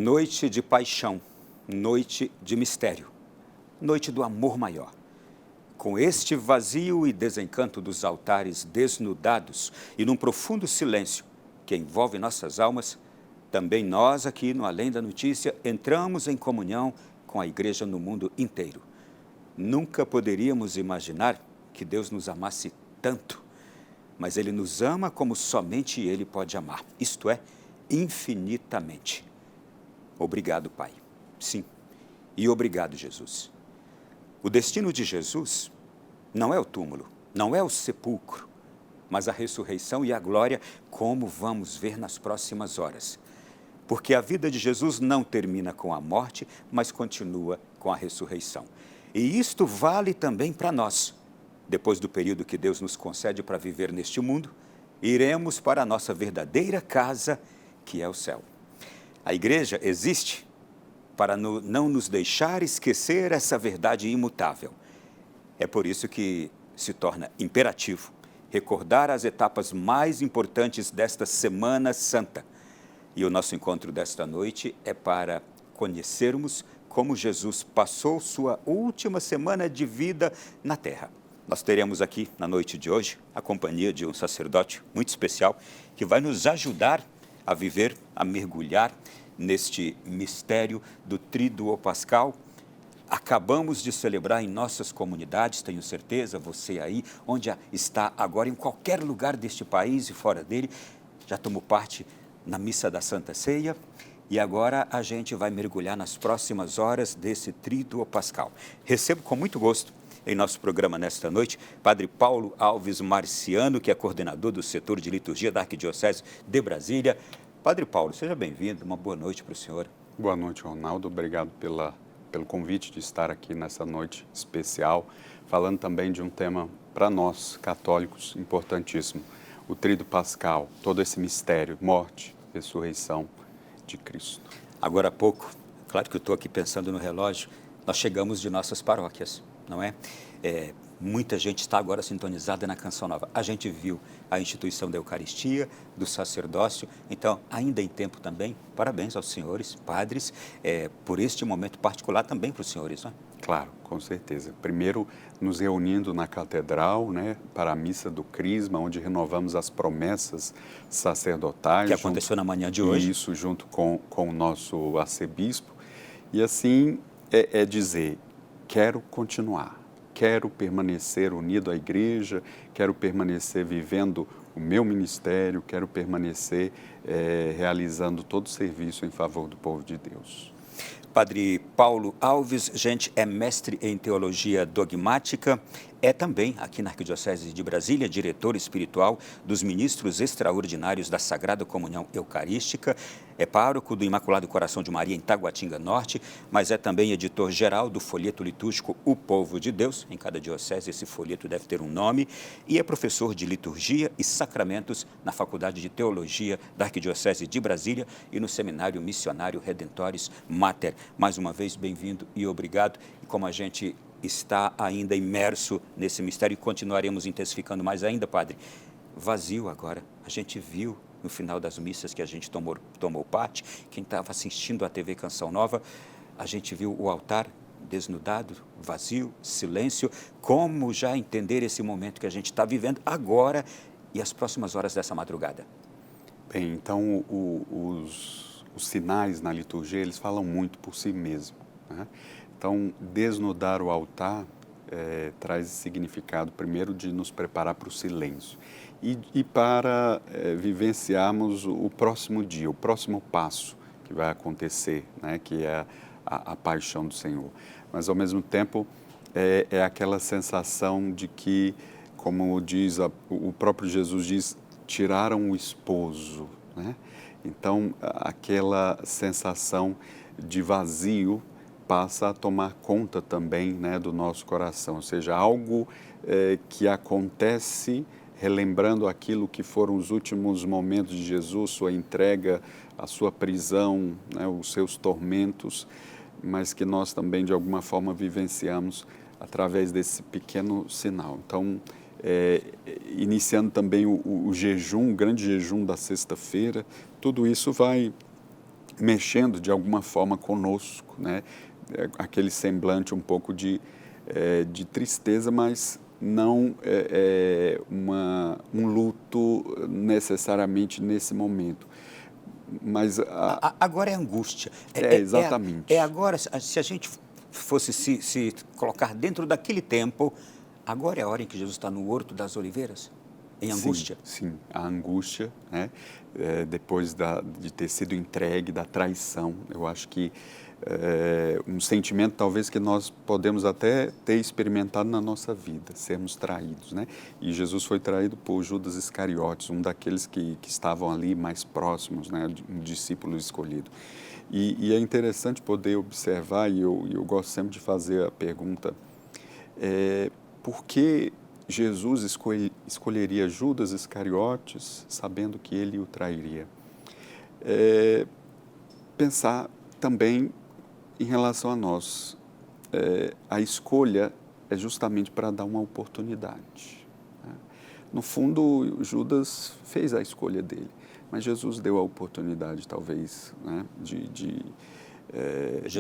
Noite de paixão, noite de mistério, noite do amor maior. Com este vazio e desencanto dos altares desnudados e num profundo silêncio que envolve nossas almas, também nós aqui no Além da Notícia entramos em comunhão com a igreja no mundo inteiro. Nunca poderíamos imaginar que Deus nos amasse tanto, mas Ele nos ama como somente Ele pode amar, isto é, infinitamente. Obrigado, Pai. Sim, e obrigado, Jesus. O destino de Jesus não é o túmulo, não é o sepulcro, mas a ressurreição e a glória, como vamos ver nas próximas horas. Porque a vida de Jesus não termina com a morte, mas continua com a ressurreição. E isto vale também para nós. Depois do período que Deus nos concede para viver neste mundo, iremos para a nossa verdadeira casa, que é o céu. A igreja existe para não nos deixar esquecer essa verdade imutável. É por isso que se torna imperativo recordar as etapas mais importantes desta Semana Santa. E o nosso encontro desta noite é para conhecermos como Jesus passou sua última semana de vida na Terra. Nós teremos aqui, na noite de hoje, a companhia de um sacerdote muito especial que vai nos ajudar a viver, a mergulhar neste mistério do Tríduo Pascal. Acabamos de celebrar em nossas comunidades, tenho certeza, você aí, onde está agora, em qualquer lugar deste país e fora dele, já tomou parte na Missa da Santa Ceia e agora a gente vai mergulhar nas próximas horas desse Tríduo Pascal. Recebo com muito gosto em nosso programa nesta noite, Padre Paulo Alves Marciano, que é coordenador do setor de liturgia da Arquidiocese de Brasília. Padre Paulo, seja bem-vindo, uma boa noite para o senhor. Boa noite, Ronaldo, obrigado pelo convite de estar aqui nessa noite especial, falando também de um tema para nós, católicos, importantíssimo, o Tríduo Pascal, todo esse mistério, morte, ressurreição de Cristo. Agora há pouco, claro que eu estou aqui pensando no relógio, nós chegamos de nossas paróquias, não é? Muita gente está agora sintonizada na Canção Nova. A gente viu a instituição da Eucaristia, do sacerdócio, então, ainda em tempo também, parabéns aos senhores, padres, por este momento particular também para os senhores, não é? Claro, com certeza. Primeiro, nos reunindo na catedral, né, para a missa do Crisma, onde renovamos as promessas sacerdotais. Que aconteceu na manhã de hoje. Isso, junto com o nosso arcebispo. E assim, dizer, quero continuar. Quero permanecer unido à igreja, quero permanecer vivendo o meu ministério, quero permanecer realizando todo o serviço em favor do povo de Deus. Padre Paulo Alves, gente, é mestre em teologia dogmática, é também, aqui na Arquidiocese de Brasília, diretor espiritual dos ministros extraordinários da Sagrada Comunhão Eucarística, é pároco do Imaculado Coração de Maria em Taguatinga Norte, mas é também editor-geral do folheto litúrgico O Povo de Deus. Em cada diocese esse folheto deve ter um nome, e é professor de liturgia e sacramentos na Faculdade de Teologia da Arquidiocese de Brasília e no Seminário Missionário Redentores Mater. Mais uma vez, bem-vindo e obrigado. E como a gente está ainda imerso nesse mistério e continuaremos intensificando mais ainda, Padre, vazio agora. A gente viu no final das missas que a gente tomou parte, quem estava assistindo à TV Canção Nova, a gente viu o altar desnudado, vazio, silêncio. Como já entender esse momento que a gente está vivendo agora e as próximas horas dessa madrugada? Bem, então os sinais na liturgia, eles falam muito por si mesmos, né? Então, desnudar o altar traz esse significado, primeiro, de nos preparar para o silêncio e para vivenciarmos o próximo dia, o próximo passo que vai acontecer, né, que é a paixão do Senhor. Mas, ao mesmo tempo, é aquela sensação de que, como diz o próprio Jesus diz, tiraram o esposo, né? Então, aquela sensação de vazio passa a tomar conta também, né, do nosso coração, ou seja, algo que acontece relembrando aquilo que foram os últimos momentos de Jesus, sua entrega, a sua prisão, né, os seus tormentos, mas que nós também de alguma forma vivenciamos através desse pequeno sinal. Então, iniciando também o jejum, o grande jejum da sexta-feira, tudo isso vai mexendo de alguma forma conosco, né? Aquele semblante um pouco de tristeza, mas não um luto necessariamente nesse momento. Mas agora é angústia. exatamente. Agora, se a gente fosse se colocar dentro daquele tempo, agora é a hora em que Jesus está no Horto das Oliveiras, em angústia. Sim, a angústia, né? Depois de ter sido entregue, da traição. Eu acho que um sentimento talvez que nós podemos até ter experimentado na nossa vida, sermos traídos, né? E Jesus foi traído por Judas Iscariotes, um daqueles que estavam ali mais próximos, né? Um discípulo escolhido. E é interessante poder observar, e eu gosto sempre de fazer a pergunta, por que Jesus escolheria Judas Iscariotes sabendo que ele o trairia? Pensar também em relação a nós. A escolha é justamente para dar uma oportunidade, né? No fundo, Judas fez a escolha dele, mas Jesus deu a oportunidade, talvez, né, de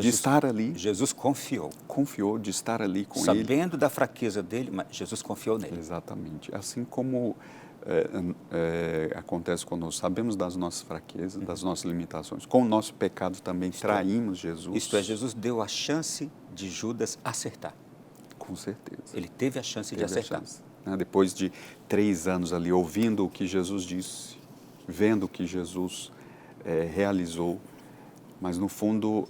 estar ali. Jesus confiou. Confiou de estar ali com ele. Sabendo da fraqueza dele, mas Jesus confiou nele. Exatamente. Assim como acontece conosco, sabemos das nossas fraquezas, das nossas limitações. Com o nosso pecado também traímos Jesus. Isto é, Jesus deu a chance de Judas acertar. Com certeza. Ele teve a chance de acertar. Depois de 3 anos ali, ouvindo o que Jesus disse, vendo o que Jesus realizou, mas no fundo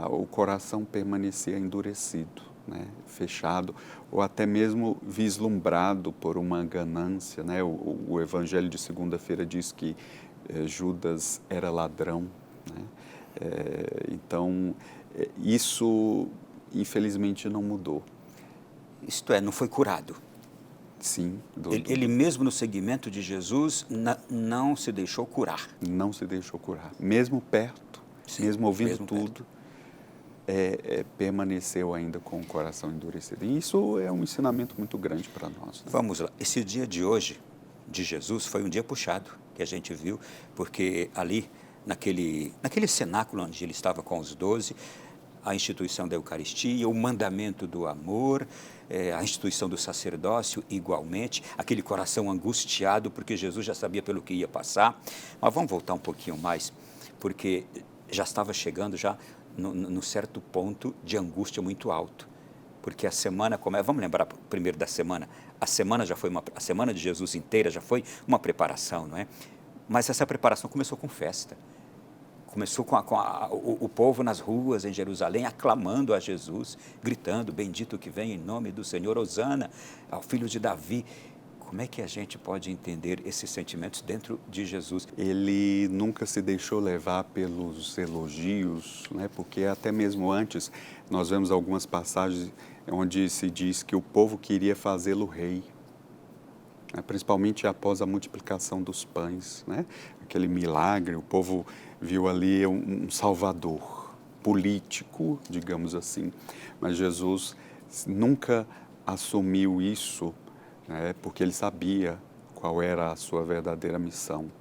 o coração permanecia endurecido, né? Fechado, ou até mesmo vislumbrado por uma ganância, né? O Evangelho de segunda-feira diz que Judas era ladrão, né? Então, isso infelizmente não mudou. Isto é, não foi curado. Sim. Ele mesmo no seguimento de Jesus não se deixou curar. Não se deixou curar. Mesmo perto, sim, mesmo ouvindo tudo, permaneceu ainda com o coração endurecido. E isso é um ensinamento muito grande para nós, né? Vamos lá. Esse dia de hoje, de Jesus, foi um dia puxado, que a gente viu, porque ali, naquele cenáculo onde ele estava com os 12, a instituição da Eucaristia, o mandamento do amor, a instituição do sacerdócio igualmente, aquele coração angustiado, porque Jesus já sabia pelo que ia passar. Mas vamos voltar um pouquinho mais, porque já estava chegando já num certo ponto de angústia muito alto. Porque a semana começa, vamos lembrar primeiro da semana, a semana de Jesus inteira já foi uma preparação, não é? Mas essa preparação começou com festa. Começou com o povo nas ruas em Jerusalém, aclamando a Jesus, gritando, bendito que vem em nome do Senhor, hosana ao filho de Davi. Como é que a gente pode entender esses sentimentos dentro de Jesus? Ele nunca se deixou levar pelos elogios, né? Porque até mesmo antes nós vemos algumas passagens onde se diz que o povo queria fazê-lo rei, né? Principalmente após a multiplicação dos pães, né? Aquele milagre, o povo viu ali um salvador político, digamos assim, mas Jesus nunca assumiu isso, né? Porque ele sabia qual era a sua verdadeira missão.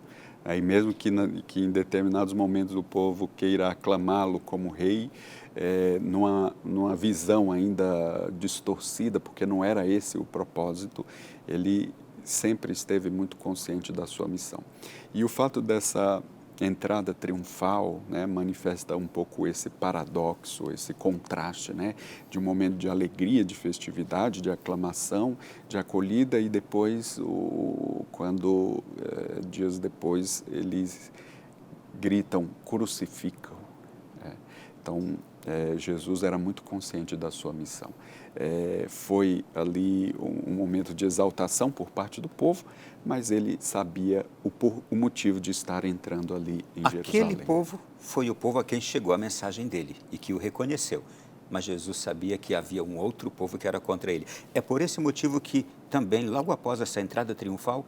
E mesmo que em determinados momentos o povo queira aclamá-lo como rei, numa visão ainda distorcida, porque não era esse o propósito, ele sempre esteve muito consciente da sua missão. E o fato dessa entrada triunfal, né, manifesta um pouco esse paradoxo, esse contraste, né, de um momento de alegria, de festividade, de aclamação, de acolhida, e depois, quando dias depois eles gritam, crucificam. Então, Jesus era muito consciente da sua missão. Foi ali um momento de exaltação por parte do povo, mas ele sabia o motivo de estar entrando ali em Jerusalém. Aquele povo foi o povo a quem chegou a mensagem dele e que o reconheceu. Mas Jesus sabia que havia um outro povo que era contra ele. É por esse motivo que também, logo após essa entrada triunfal,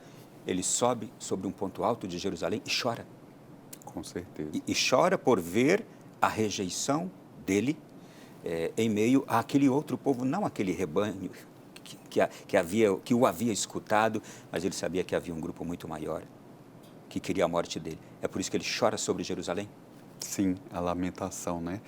ele sobe sobre um ponto alto de Jerusalém e chora. Com certeza. E chora por ver a rejeição dele em meio àquele outro povo, não aquele rebanho que o havia escutado, mas ele sabia que havia um grupo muito maior que queria a morte dele. É por isso que ele chora sobre Jerusalém. Sim, a lamentação, né?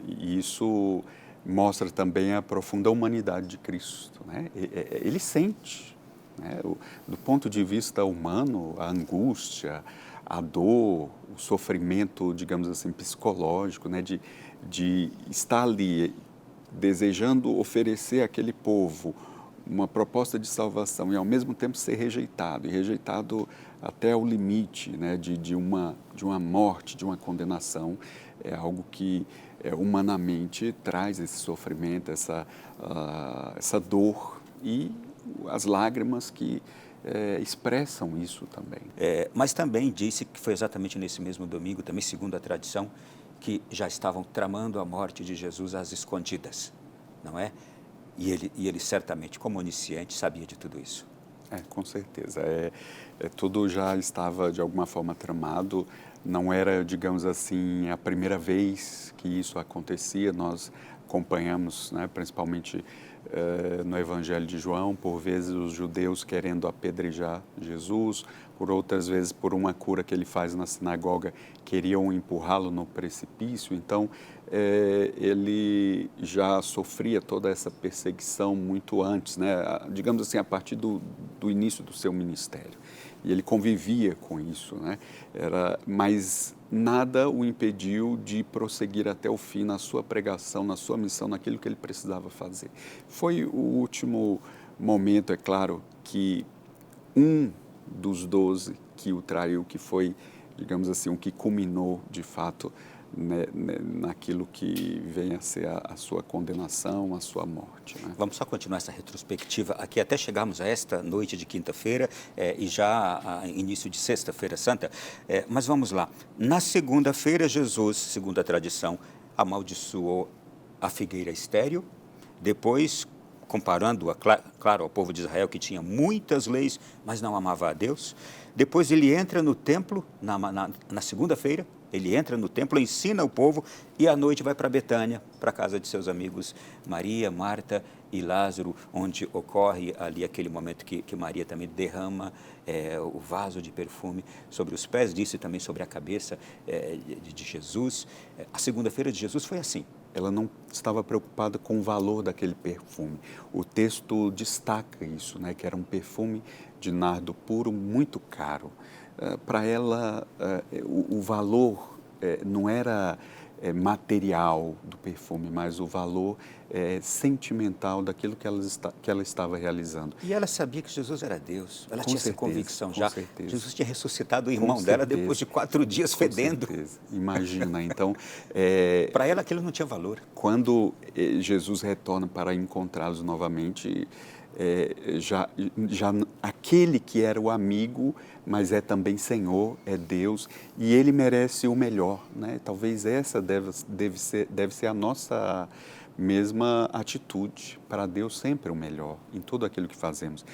E isso mostra também a profunda humanidade de Cristo, né? Ele sente, né? Do ponto de vista humano, a angústia, a dor, o sofrimento, digamos assim, psicológico, né? De estar ali desejando oferecer àquele povo uma proposta de salvação e ao mesmo tempo ser rejeitado, e rejeitado até o limite, né, de uma morte, de uma condenação, é algo que humanamente traz esse sofrimento, essa dor e as lágrimas que expressam isso também. Mas também disse que foi exatamente nesse mesmo domingo, também segundo a tradição, que já estavam tramando a morte de Jesus às escondidas, não é? E ele certamente, como onisciente, sabia de tudo isso. Com certeza. Tudo já estava, de alguma forma, tramado. Não era, digamos assim, a primeira vez que isso acontecia. Nós acompanhamos, né, principalmente no Evangelho de João, por vezes os judeus querendo apedrejar Jesus, por outras vezes, por uma cura que ele faz na sinagoga, queriam empurrá-lo no precipício. Então, ele já sofria toda essa perseguição muito antes, né? Digamos assim, a partir do início do seu ministério. E ele convivia com isso, né? Mas nada o impediu de prosseguir até o fim na sua pregação, na sua missão, naquilo que ele precisava fazer. Foi o último momento, é claro, que um dos 12 que o traiu, que foi, digamos assim, o que culminou de fato naquilo que vem a ser a sua condenação, a sua morte. Né? Vamos só continuar essa retrospectiva aqui até chegarmos a esta noite de quinta-feira e já a início de sexta-feira santa. Mas vamos lá. Na segunda-feira, Jesus, segundo a tradição, amaldiçoou a figueira estéril. Depois, comparando-a, claro, ao povo de Israel, que tinha muitas leis, mas não amava a Deus. Depois ele entra no templo, na segunda-feira, ele entra no templo, ensina o povo e à noite vai para Betânia, para a casa de seus amigos Maria, Marta e Lázaro, onde ocorre ali aquele momento que Maria também derrama o vaso de perfume sobre os pés, disse também sobre a cabeça de Jesus. A segunda-feira de Jesus foi assim. Ela não estava preocupada com o valor daquele perfume. O texto destaca isso, né, que era um perfume de nardo puro muito caro. Para ela, o valor não era material do perfume, mas o valor sentimental daquilo que ela estava realizando. E ela sabia que Jesus era Deus. Ela tinha essa convicção já. Certeza. Jesus tinha ressuscitado o irmão dela depois de 4 dias fedendo. Com certeza. Imagina, então... para ela aquilo não tinha valor. Quando Jesus retorna para encontrá-los novamente, já aquele que era o amigo, mas é também Senhor, é Deus, e Ele merece o melhor, né? Talvez essa deve ser a nossa mesma atitude, para Deus sempre o melhor, em tudo aquilo que fazemos,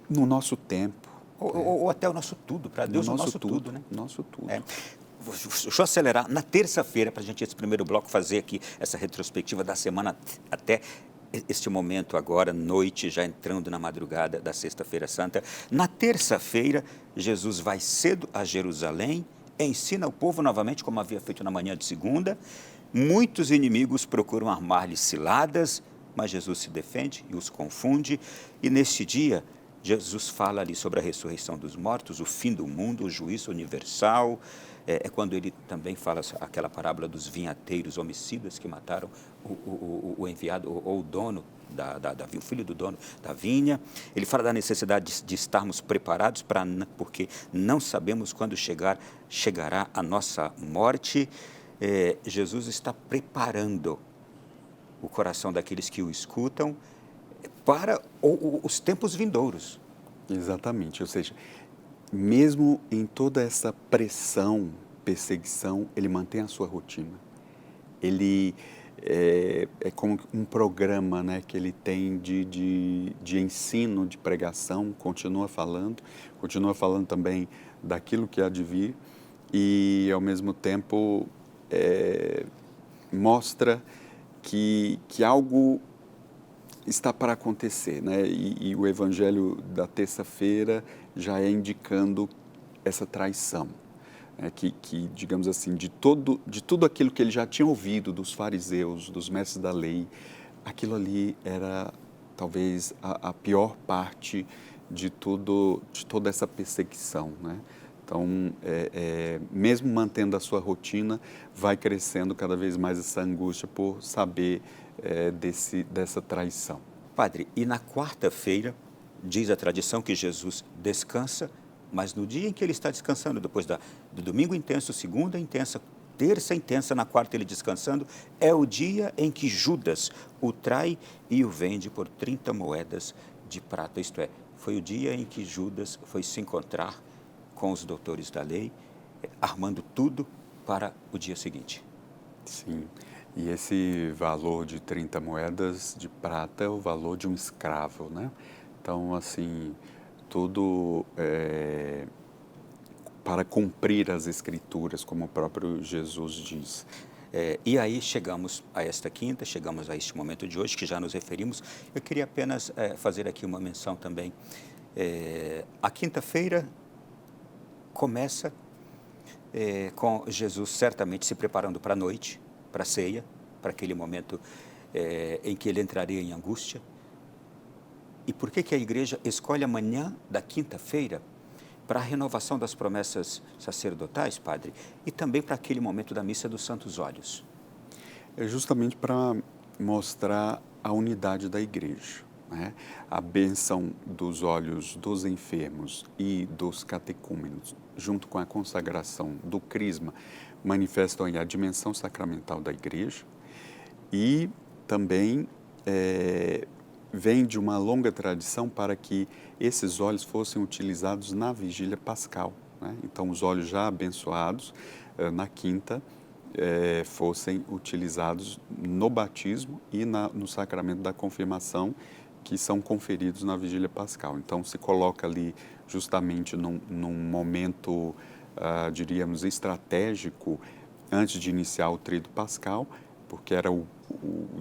no nosso tempo. Ou até o nosso tudo, para Deus o nosso tudo, né? Nosso tudo. Deixa eu acelerar. Na terça-feira, para a gente, esse primeiro bloco, fazer aqui essa retrospectiva da semana até este momento agora, noite, já entrando na madrugada da Sexta-feira Santa. Na terça-feira, Jesus vai cedo a Jerusalém, ensina o povo novamente, como havia feito na manhã de segunda. Muitos inimigos procuram armar-lhe ciladas, mas Jesus se defende e os confunde. E neste dia, Jesus fala ali sobre a ressurreição dos mortos, o fim do mundo, o juízo universal. É quando ele também fala aquela parábola dos vinhateiros homicidas que mataram o enviado ou o dono, o filho do dono da vinha. Ele fala da necessidade de estarmos preparados, porque não sabemos quando chegará a nossa morte. Jesus está preparando o coração daqueles que o escutam para os tempos vindouros. Exatamente, ou seja, mesmo em toda essa pressão, perseguição, ele mantém a sua rotina. Ele é como um programa, né, que ele tem de ensino, de pregação, continua falando também daquilo que há de vir e, ao mesmo tempo, mostra que algo está para acontecer, né? E o Evangelho da terça-feira já é indicando essa traição. digamos assim, de tudo aquilo que ele já tinha ouvido dos fariseus, dos mestres da lei, aquilo ali era talvez a pior parte de toda essa perseguição, né? Então, mesmo mantendo a sua rotina, vai crescendo cada vez mais essa angústia por saber dessa traição. Padre, e na quarta-feira, diz a tradição que Jesus descansa, mas no dia em que ele está descansando, depois do domingo intenso, segunda intensa, terça intensa, na quarta ele descansando, é o dia em que Judas o trai e o vende por 30 moedas de prata. Isto é, foi o dia em que Judas foi se encontrar com os doutores da lei, armando tudo para o dia seguinte. Sim, e esse valor de 30 moedas de prata é o valor de um escravo, né? Então, assim, tudo para cumprir as Escrituras, como o próprio Jesus diz. E aí chegamos a esta quinta, chegamos a este momento de hoje, que já nos referimos. Eu queria apenas fazer aqui uma menção também. A quinta-feira começa com Jesus certamente se preparando para a noite, para a ceia, para aquele momento em que ele entraria em angústia. E por que a igreja escolhe a manhã da quinta-feira para a renovação das promessas sacerdotais, Padre, e também para aquele momento da missa dos Santos Óleos? É justamente para mostrar a unidade da igreja, né? A bênção dos óleos dos enfermos e dos catecúmenos, junto com a consagração do crisma, manifestam aí a dimensão sacramental da igreja e também vem de uma longa tradição para que esses óleos fossem utilizados na vigília pascal, né? Então, os óleos já abençoados na quinta fossem utilizados no batismo e no sacramento da confirmação, que são conferidos na vigília pascal. Então, se coloca ali justamente num momento, diríamos, estratégico, antes de iniciar o tríduo pascal, porque era o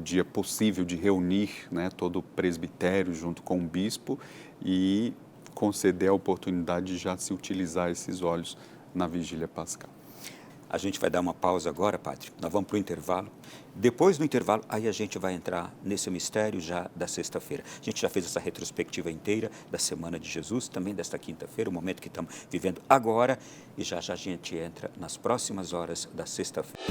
dia possível de reunir, né, todo o presbitério junto com o bispo e conceder a oportunidade de já se utilizar esses óleos na vigília pascal. A gente vai dar uma pausa agora, Padre. Nós vamos para o intervalo. Depois do intervalo, aí a gente vai entrar nesse mistério já da sexta-feira. A gente já fez essa retrospectiva inteira da Semana de Jesus, também desta quinta-feira, o momento que estamos vivendo agora, e já a gente entra nas próximas horas da sexta-feira.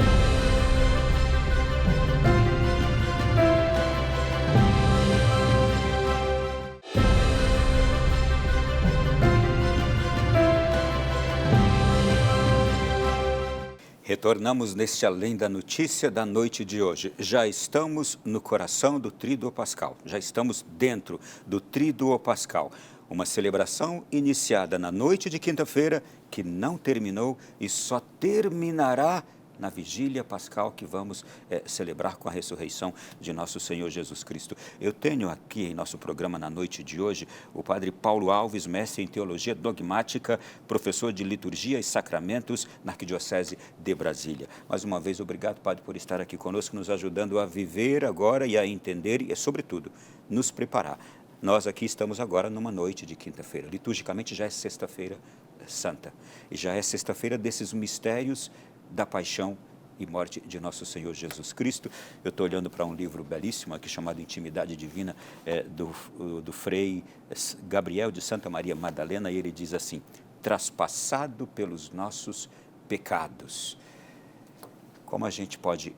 Retornamos neste Além da Notícia da noite de hoje. Já estamos no coração do Tríduo Pascal, já estamos dentro do Tríduo Pascal. Uma celebração iniciada na noite de quinta-feira, que não terminou e só terminará na vigília pascal que vamos celebrar com a ressurreição de nosso Senhor Jesus Cristo. Eu tenho aqui em nosso programa na noite de hoje o Padre Paulo Alves, mestre em Teologia Dogmática, professor de Liturgia e Sacramentos na Arquidiocese de Brasília. Mais uma vez, obrigado, Padre, por estar aqui conosco, nos ajudando a viver agora e a entender e, sobretudo, nos preparar. Nós aqui estamos agora numa noite de quinta-feira. Liturgicamente já é sexta-feira santa. E já é sexta-feira desses mistérios da paixão e morte de nosso Senhor Jesus Cristo. Eu estou olhando para um livro belíssimo aqui chamado Intimidade Divina, do Frei Gabriel de Santa Maria Madalena, e ele diz assim: traspassado pelos nossos pecados. Como a gente pode,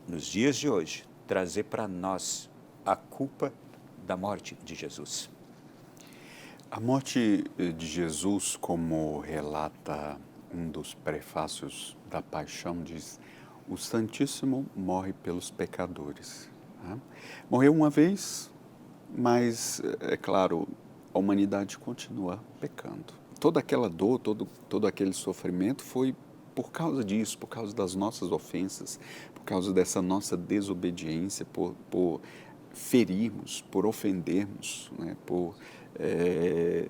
nos dias de hoje, trazer para nós a culpa da morte de Jesus? A morte de Jesus, como relata um dos prefácios da Paixão, diz: o Santíssimo morre pelos pecadores. Né? Morreu uma vez, mas, é claro, a humanidade continua pecando. Toda aquela dor, todo aquele sofrimento foi por causa disso, por causa das nossas ofensas, por causa dessa nossa desobediência, por ferirmos, por ofendermos, né? Por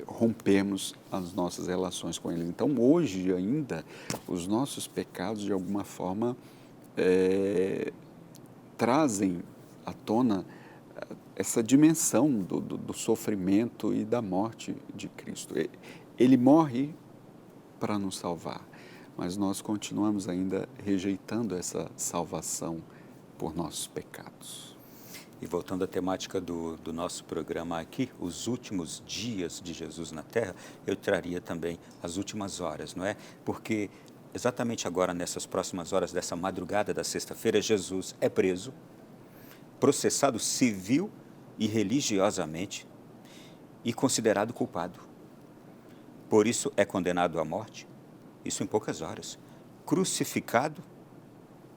rompermos as nossas relações com Ele. Então, hoje ainda, os nossos pecados, de alguma forma, trazem à tona essa dimensão do sofrimento e da morte de Cristo. Ele morre para nos salvar, mas nós continuamos ainda rejeitando essa salvação por nossos pecados. E voltando à temática do nosso programa aqui, os últimos dias de Jesus na Terra, eu traria também as últimas horas, não é? Porque exatamente agora, nessas próximas horas dessa madrugada da sexta-feira, Jesus é preso, processado civil e religiosamente e considerado culpado. Por isso é condenado à morte, isso em poucas horas. Crucificado,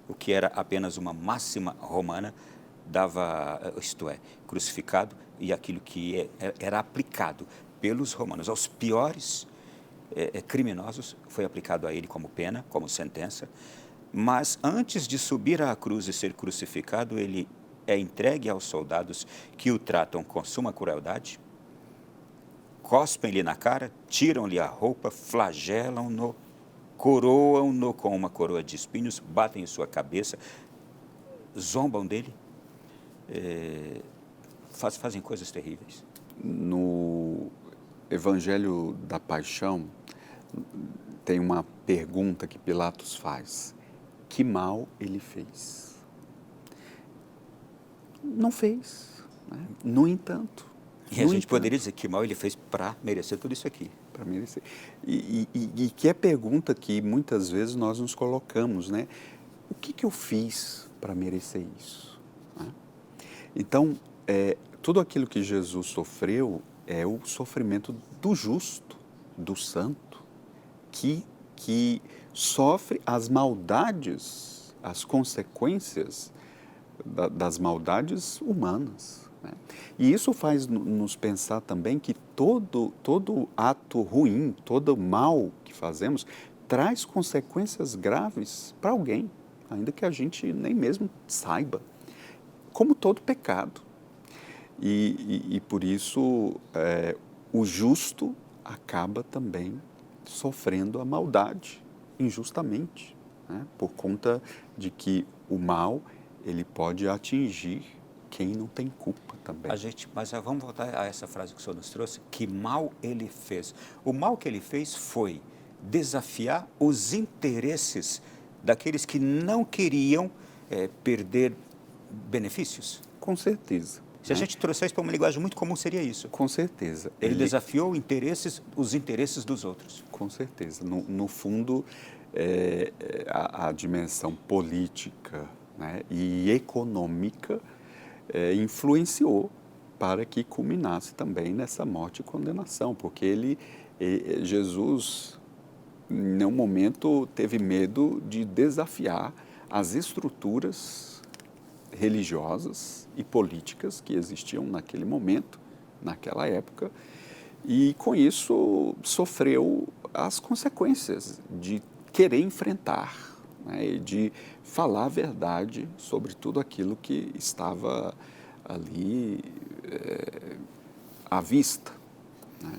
o que era apenas uma máxima romana, crucificado, e aquilo que era aplicado pelos romanos aos piores criminosos foi aplicado a ele como pena, como sentença. Mas antes de subir à cruz e ser crucificado, ele é entregue aos soldados que o tratam com suma crueldade, cospem-lhe na cara, tiram-lhe a roupa, flagelam-no, coroam-no com uma coroa de espinhos, batem em sua cabeça, zombam dele, fazem coisas terríveis. No Evangelho da Paixão, tem uma pergunta que Pilatos faz: que mal ele fez? Não fez, né? No entanto. E a gente poderia dizer que mal ele fez para merecer tudo isso aqui. Para merecer. E que é pergunta que muitas vezes nós nos colocamos, né? O que eu fiz para merecer isso? Né? Então, tudo aquilo que Jesus sofreu é o sofrimento do justo, do santo, que sofre as maldades, as consequências das maldades humanas. Né? E isso faz nos pensar também que todo ato ruim, todo mal que fazemos, traz consequências graves para alguém, ainda que a gente nem mesmo saiba, como todo pecado. E por isso o justo acaba também sofrendo a maldade injustamente, né? Por conta de que o mal ele pode atingir quem não tem culpa também. Mas vamos voltar a essa frase que o senhor nos trouxe, que mal ele fez. O mal que ele fez foi desafiar os interesses daqueles que não queriam perder benefícios. Com certeza. Se a gente trouxer isso para uma linguagem muito comum, seria isso. Com certeza. Ele desafiou os interesses dos outros. Com certeza. No fundo, a dimensão política, né, e econômica influenciou para que culminasse também nessa morte e condenação, porque Jesus, em nenhum momento, teve medo de desafiar as estruturas religiosas e políticas que existiam naquele momento, naquela época, e com isso sofreu as consequências de querer enfrentar, né, e de falar a verdade sobre tudo aquilo que estava ali à vista. Né?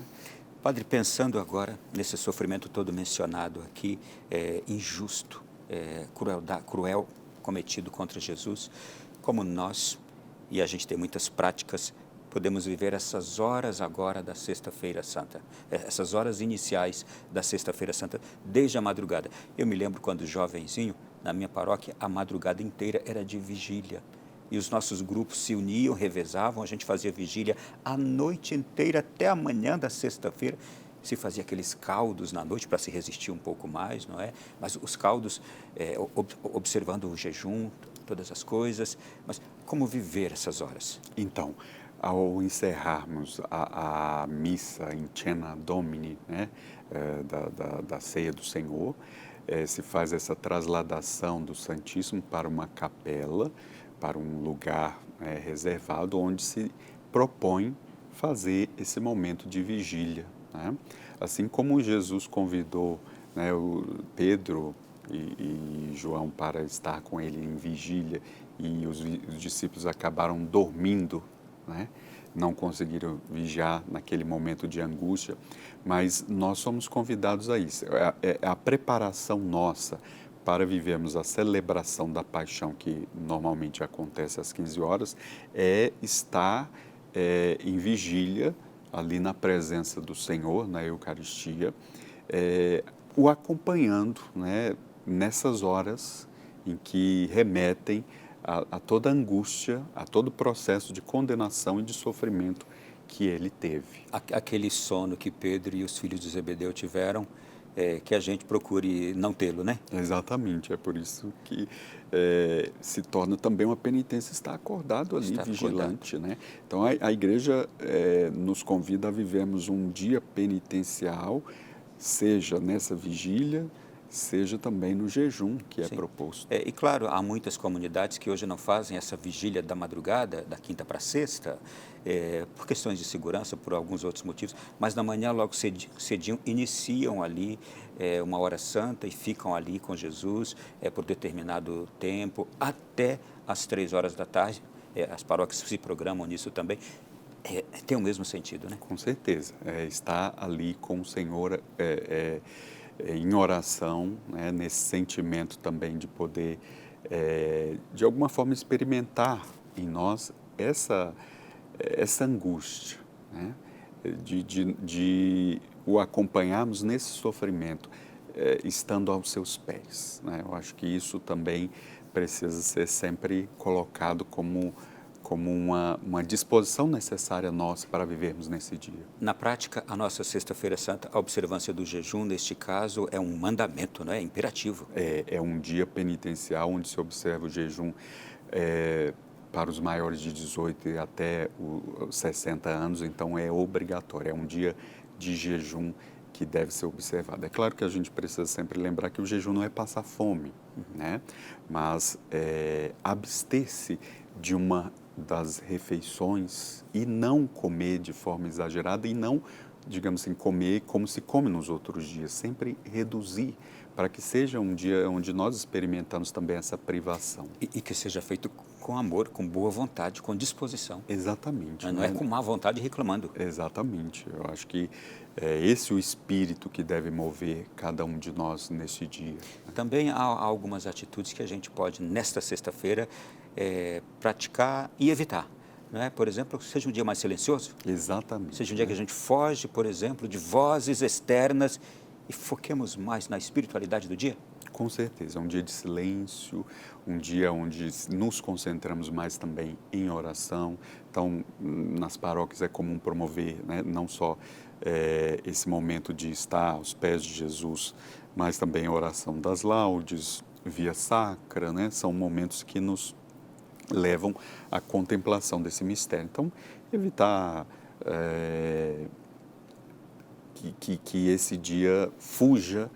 Padre, pensando agora nesse sofrimento todo mencionado aqui, injusto, cruel, cometido contra Jesus, como nós, e a gente tem muitas práticas, podemos viver essas horas agora da Sexta-feira Santa, essas horas iniciais da Sexta-feira Santa, desde a madrugada. Eu me lembro quando jovenzinho, na minha paróquia, a madrugada inteira era de vigília. E os nossos grupos se uniam, revezavam, a gente fazia vigília a noite inteira, até a manhã da sexta-feira. Se fazia aqueles caldos na noite para se resistir um pouco mais, não é? Mas os caldos, observando o jejum, todas as coisas. Mas como viver essas horas? Então, ao encerrarmos a missa in cena Domini, né, da ceia do Senhor, se faz essa trasladação do Santíssimo para uma capela, para um lugar reservado, onde se propõe fazer esse momento de vigília. Né? Assim como Jesus convidou, né, o Pedro e João para estar com ele em vigília, e os discípulos acabaram dormindo, né? Não conseguiram vigiar naquele momento de angústia, mas nós somos convidados a isso. A preparação nossa para vivermos a celebração da paixão, que normalmente acontece às 15 horas, é estar em vigília, ali na presença do Senhor, na Eucaristia, o acompanhando, né, nessas horas em que remetem a toda a angústia, a todo o processo de condenação e de sofrimento que ele teve. Aquele sono que Pedro e os filhos de Zebedeu tiveram, que a gente procure não tê-lo, né? Exatamente, é por isso que se torna também uma penitência estar acordado ali, Estar vigilante, né? Então a igreja nos convida a vivermos um dia penitencial, seja nessa vigília, seja também no jejum que é Sim. proposto. E claro, há muitas comunidades que hoje não fazem essa vigília da madrugada, da quinta para sexta, por questões de segurança, por alguns outros motivos, mas na manhã, logo cedinho, iniciam ali uma hora santa e ficam ali com Jesus por determinado tempo, até às 3 horas da tarde. As paróquias se programam nisso também. Tem o mesmo sentido, né? Com certeza, estar ali com o Senhor em oração, né, nesse sentimento também de poder, de alguma forma, experimentar em nós essa angústia, né, de o acompanharmos nesse sofrimento, estando aos seus pés, né? Eu acho que isso também precisa ser sempre colocado como uma disposição necessária nossa para vivermos nesse dia. Na prática, a nossa Sexta-feira Santa, a observância do jejum, neste caso, é um mandamento, não é? É imperativo. É um dia penitencial onde se observa o jejum para os maiores de 18 e até os 60 anos, então é obrigatório, é um dia de jejum que deve ser observado. É claro que a gente precisa sempre lembrar que o jejum não é passar fome, né? Mas abster-se de uma das refeições e não comer de forma exagerada e não, digamos assim, comer como se come nos outros dias, sempre reduzir para que seja um dia onde nós experimentamos também essa privação. E que seja feito com amor, com boa vontade, com disposição. Exatamente. Não é com má vontade reclamando. Exatamente. Eu acho que é esse o espírito que deve mover cada um de nós nesse dia. Também há algumas atitudes que a gente pode, nesta sexta-feira, praticar e evitar. Não é? Por exemplo, seja um dia mais silencioso. Exatamente. Seja um dia que a gente foge, por exemplo, de vozes externas e foquemos mais na espiritualidade do dia. Com certeza, é um dia de silêncio, um dia onde nos concentramos mais também em oração. Então, nas paróquias é comum promover, né, não só esse momento de estar aos pés de Jesus, mas também a oração das laudes, via sacra, né, são momentos que nos levam à contemplação desse mistério. Então, evitar que esse dia fuja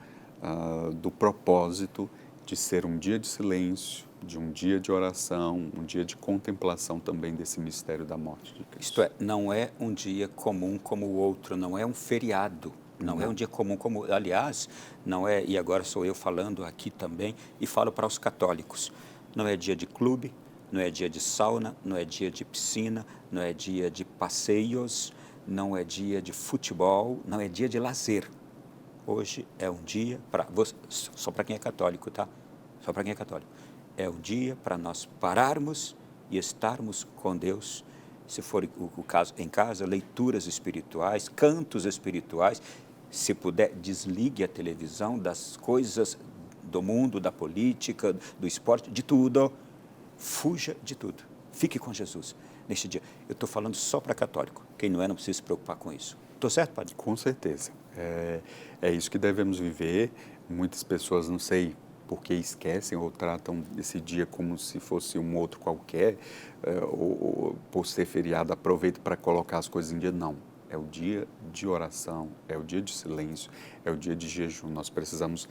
do propósito de ser um dia de silêncio, de um dia de oração, um dia de contemplação também desse mistério da morte de Cristo. Isto é, não é um dia comum como o outro, não é um feriado, não é um dia comum como... Aliás, não é, e agora sou eu falando aqui também, e falo para os católicos, não é dia de clube, não é dia de sauna, não é dia de piscina, não é dia de passeios, não é dia de futebol, não é dia de lazer. Hoje é um dia para... Só para quem é católico, tá? Só para quem é católico. É um dia para nós pararmos e estarmos com Deus. Se for o caso em casa, leituras espirituais, cantos espirituais. Se puder, desligue a televisão das coisas do mundo, da política, do esporte, de tudo. Fuja de tudo. Fique com Jesus neste dia. Eu estou falando só para católico. Quem não é, não precisa se preocupar com isso. Estou certo, padre? Com certeza. É isso que devemos viver. Muitas pessoas, não sei por que esquecem ou tratam esse dia como se fosse um outro qualquer, ou por ser feriado, aproveita para colocar as coisas em dia. Não. É o dia de oração, é o dia de silêncio, é o dia de jejum. Nós precisamos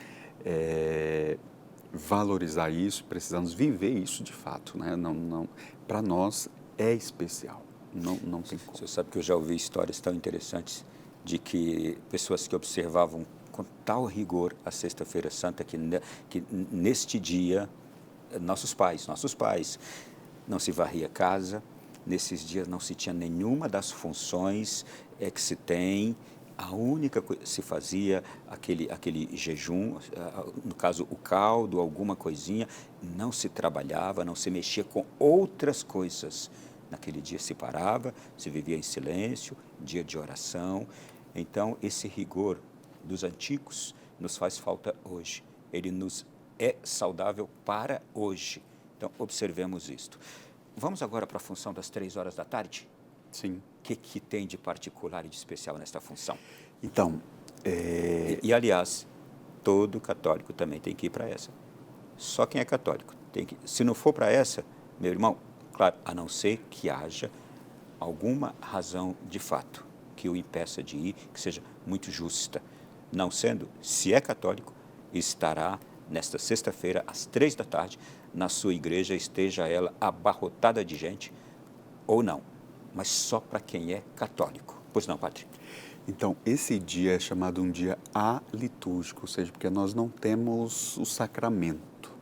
valorizar isso, precisamos viver isso de fato, né? Não, para nós é especial, não tem como. Você sabe que eu já ouvi histórias tão interessantes de que pessoas que observavam com tal rigor a Sexta-feira Santa que neste dia, nossos pais, não se varria casa, nesses dias não se tinha nenhuma das funções que se tem. A única coisa se fazia aquele jejum, no caso o caldo, alguma coisinha, não se trabalhava, não se mexia com outras coisas. Naquele dia se parava, se vivia em silêncio, dia de oração. Então, esse rigor dos antigos nos faz falta hoje. Ele nos é saudável para hoje. Então, observemos isto. Vamos agora para a função das 3 horas da tarde? Sim. O que tem de particular e de especial nesta função? Então, aliás, todo católico também tem que ir para essa. Só quem é católico tem que. Se não for para essa, meu irmão, claro, a não ser que haja alguma razão de fato que o impeça de ir, que seja muito justa. Não sendo, se é católico, estará nesta sexta-feira, às 3 da tarde, na sua igreja, esteja ela abarrotada de gente ou não, mas só para quem é católico. Pois não, padre? Então, esse dia é chamado um dia alitúrgico, ou seja, porque nós não temos o sacramento.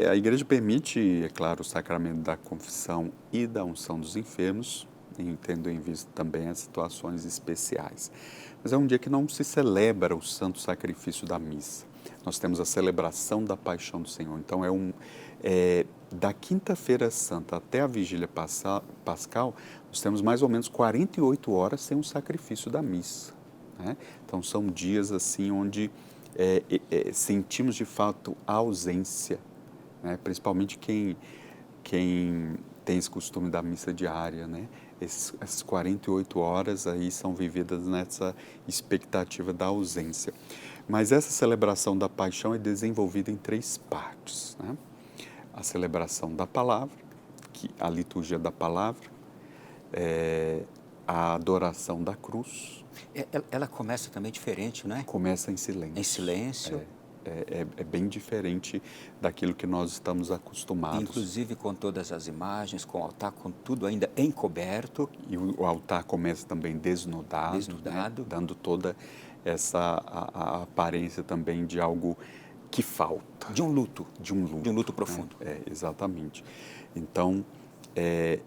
A igreja permite, é claro, o sacramento da confissão e da unção dos enfermos, tendo em vista também as situações especiais. Mas é um dia que não se celebra o santo sacrifício da missa. Nós temos a celebração da paixão do Senhor. Então, da quinta-feira santa até a vigília pascal, nós temos mais ou menos 48 horas sem o sacrifício da missa, né? Então, são dias assim onde sentimos de fato a ausência, né? Principalmente quem tem esse costume da missa diária, né? Essas 48 horas aí são vividas nessa expectativa da ausência. Mas essa celebração da paixão é desenvolvida em 3 partes, né? A celebração da palavra, a liturgia da palavra, a adoração da cruz. Ela começa também diferente, não é? Começa em silêncio. Em silêncio. É bem diferente daquilo que nós estamos acostumados. Inclusive com todas as imagens, com o altar, com tudo ainda encoberto. E o altar começa também desnudado. Né? Dando toda essa a aparência também de algo que falta. De um luto. De um luto. De um luto profundo. Né? Exatamente. Então, é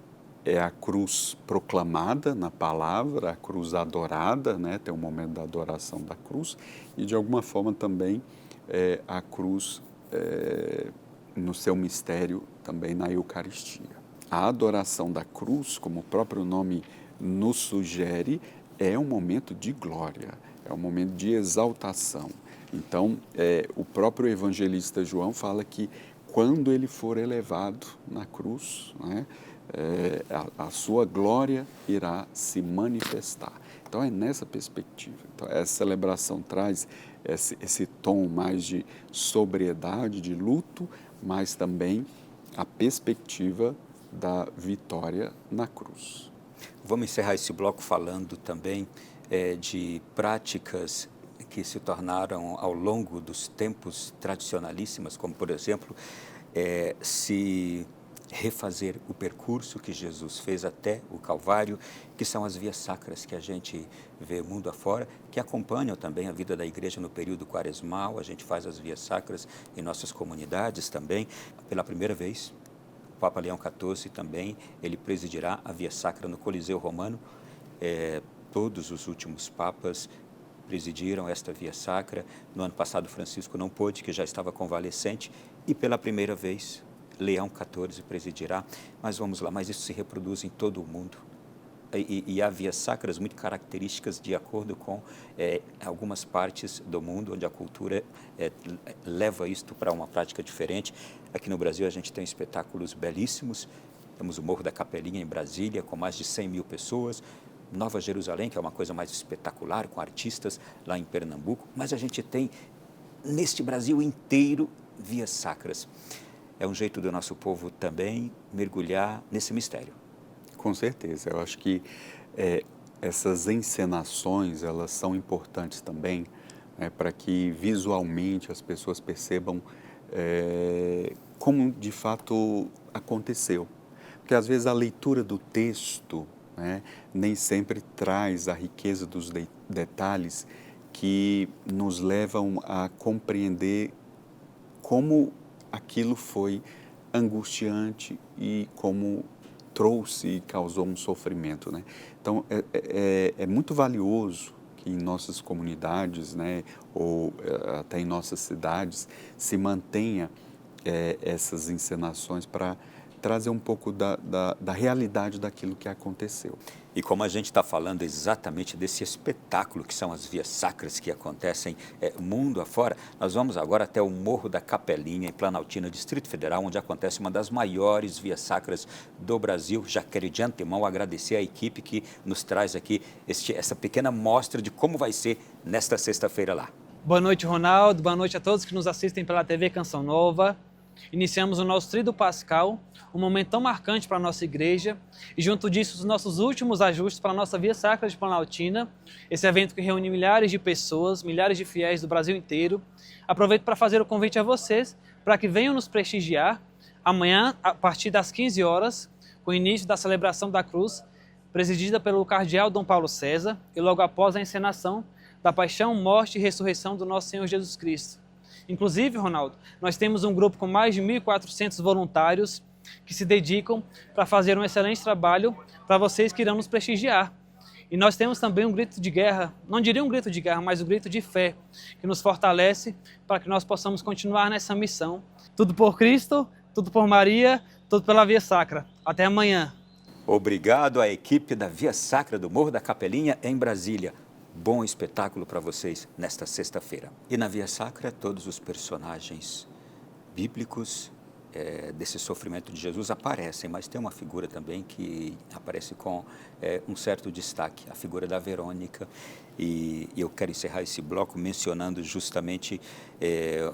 a cruz proclamada na palavra, a cruz adorada, né? Tem um momento da adoração da cruz, e de alguma forma também a cruz no seu mistério também na Eucaristia. A adoração da cruz, como o próprio nome nos sugere, é um momento de glória, é um momento de exaltação. Então, o próprio evangelista João fala que quando ele for elevado na cruz, né, a sua glória irá se manifestar. Então, é nessa perspectiva. Então, essa celebração traz esse tom mais de sobriedade, de luto, mas também a perspectiva da vitória na cruz. Vamos encerrar esse bloco falando também de práticas que se tornaram ao longo dos tempos tradicionalíssimas, como, por exemplo, se refazer o percurso que Jesus fez até o Calvário, que são as vias sacras que a gente vê mundo afora, que acompanham também a vida da igreja no período quaresmal. A gente faz as vias sacras em nossas comunidades também. Pela primeira vez, o Papa Leão XIV também, ele presidirá a via sacra no Coliseu Romano. Todos os últimos papas presidiram esta via sacra. No ano passado, Francisco não pôde, que já estava convalescente, e pela primeira vez, Leão XIV presidirá. Mas vamos lá, mas isso se reproduz em todo o mundo. E há vias sacras muito características de acordo com algumas partes do mundo, onde a cultura leva isto para uma prática diferente. Aqui no Brasil a gente tem espetáculos belíssimos. Temos o Morro da Capelinha em Brasília, com mais de 100 mil pessoas. Nova Jerusalém, que é uma coisa mais espetacular, com artistas lá em Pernambuco. Mas a gente tem, neste Brasil inteiro, vias sacras. É um jeito do nosso povo também mergulhar nesse mistério. Com certeza. Eu acho que essas encenações, elas são importantes também, né, para que visualmente as pessoas percebam como de fato aconteceu. Porque às vezes a leitura do texto, né, nem sempre traz a riqueza dos detalhes que nos levam a compreender como aquilo foi angustiante e como trouxe e causou um sofrimento, né? Então, é muito valioso que em nossas comunidades, né, ou até em nossas cidades, se mantenha essas encenações para trazer um pouco da realidade daquilo que aconteceu. E como a gente está falando exatamente desse espetáculo que são as vias sacras que acontecem mundo afora, nós vamos agora até o Morro da Capelinha, em Planaltina, Distrito Federal, onde acontece uma das maiores vias sacras do Brasil. Já quero de antemão agradecer a equipe que nos traz aqui essa pequena mostra de como vai ser nesta sexta-feira lá. Boa noite, Ronaldo. Boa noite a todos que nos assistem pela TV Canção Nova. Iniciamos o nosso Tríduo Pascal, um momento tão marcante para a nossa igreja, e junto disso os nossos últimos ajustes para a nossa Via Sacra de Planaltina, esse evento que reúne milhares de pessoas, milhares de fiéis do Brasil inteiro. Aproveito para fazer o convite a vocês para que venham nos prestigiar amanhã, a partir das 15 horas, com o início da celebração da cruz, presidida pelo cardeal Dom Paulo César, e logo após a encenação da paixão, morte e ressurreição do nosso Senhor Jesus Cristo. Inclusive, Ronaldo, nós temos um grupo com mais de 1.400 voluntários que se dedicam para fazer um excelente trabalho para vocês que irão nos prestigiar. E nós temos também um grito de guerra, não diria um grito de guerra, mas um grito de fé, que nos fortalece para que nós possamos continuar nessa missão. Tudo por Cristo, tudo por Maria, tudo pela Via Sacra. Até amanhã. Obrigado à equipe da Via Sacra do Morro da Capelinha, em Brasília. Bom espetáculo para vocês nesta sexta-feira. E na Via Sacra, todos os personagens bíblicos desse sofrimento de Jesus aparecem, mas tem uma figura também que aparece com um certo destaque, a figura da Verônica. E eu quero encerrar esse bloco mencionando justamente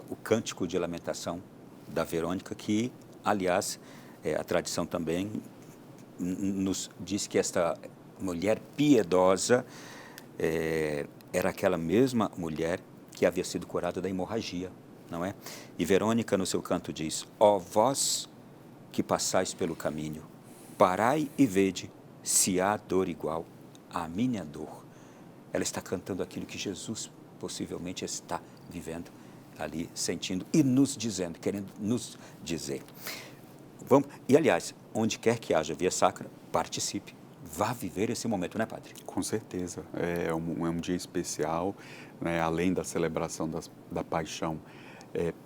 o cântico de lamentação da Verônica, que, aliás, a tradição também nos diz que esta mulher piedosa era aquela mesma mulher que havia sido curada da hemorragia, não é? E Verônica, no seu canto, diz: ó vós que passais pelo caminho, parai e vede se há dor igual à minha dor. Ela está cantando aquilo que Jesus possivelmente está vivendo ali, sentindo e nos dizendo, querendo nos dizer. Vamos, e, aliás, onde quer que haja Via Sacra, participe. Vá viver esse momento, né, padre? Com certeza. É um dia especial, né? Além da celebração da paixão,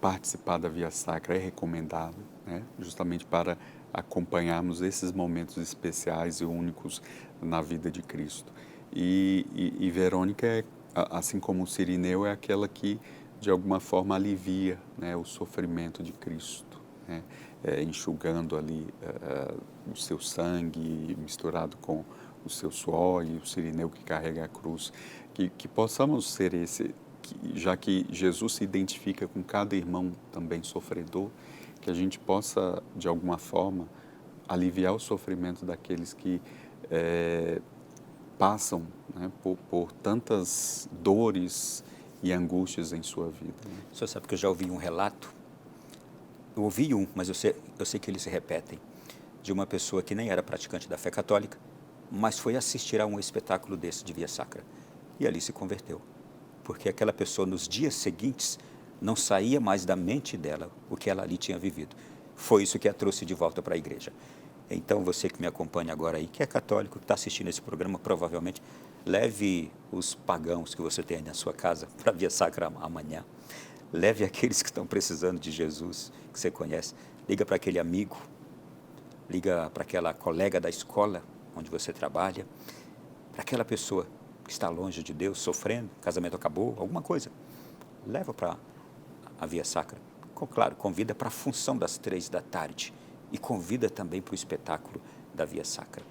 participar da Via Sacra é recomendado, né? Justamente para acompanharmos esses momentos especiais e únicos na vida de Cristo. E Verônica, assim como o Cirineu, é aquela que, de alguma forma, alivia, né, o sofrimento de Cristo, né? Enxugando ali o seu sangue misturado com o seu suor, e o Cirineu que carrega a cruz. Que possamos ser já que Jesus se identifica com cada irmão também sofredor, que a gente possa, de alguma forma, aliviar o sofrimento daqueles que passam, né, por tantas dores e angústias em sua vida, né? O senhor sabe que eu já ouvi um relato. Eu ouvi mas eu sei que eles se repetem, de uma pessoa que nem era praticante da fé católica, mas foi assistir a um espetáculo desse de Via Sacra. E ali se converteu. Porque aquela pessoa, nos dias seguintes, não saía mais da mente dela o que ela ali tinha vivido. Foi isso que a trouxe de volta para a igreja. Então, você que me acompanha agora aí, que é católico, que está assistindo esse programa, provavelmente, leve os pagãos que você tem aí na sua casa para a Via Sacra amanhã. Leve aqueles que estão precisando de Jesus, que você conhece. Liga para aquele amigo, liga para aquela colega da escola onde você trabalha, para aquela pessoa que está longe de Deus, sofrendo, casamento acabou, alguma coisa. Leva para a Via Sacra. Claro, convida para a função das 15h e convida também para o espetáculo da Via Sacra.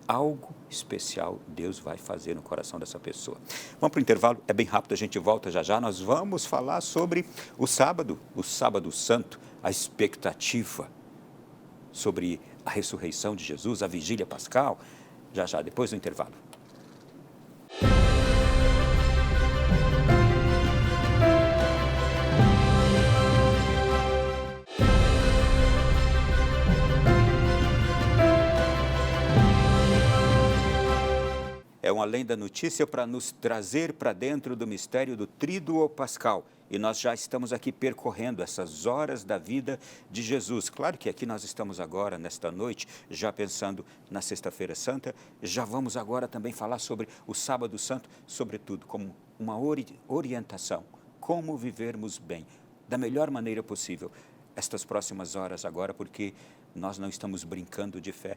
Algo especial Deus vai fazer no coração dessa pessoa. Vamos para o intervalo, é bem rápido, a gente volta já já. Nós vamos falar sobre o Sábado Santo, a expectativa sobre a ressurreição de Jesus, a vigília pascal, já, depois do intervalo. É um Além da Notícia para nos trazer para dentro do mistério do Tríduo Pascal. E nós já estamos aqui percorrendo essas horas da vida de Jesus. Claro que aqui nós estamos agora, nesta noite, já pensando na Sexta-feira Santa. Já vamos agora também falar sobre o Sábado Santo, sobretudo como uma orientação. Como vivermos bem, da melhor maneira possível, estas próximas horas agora, porque nós não estamos brincando de fé.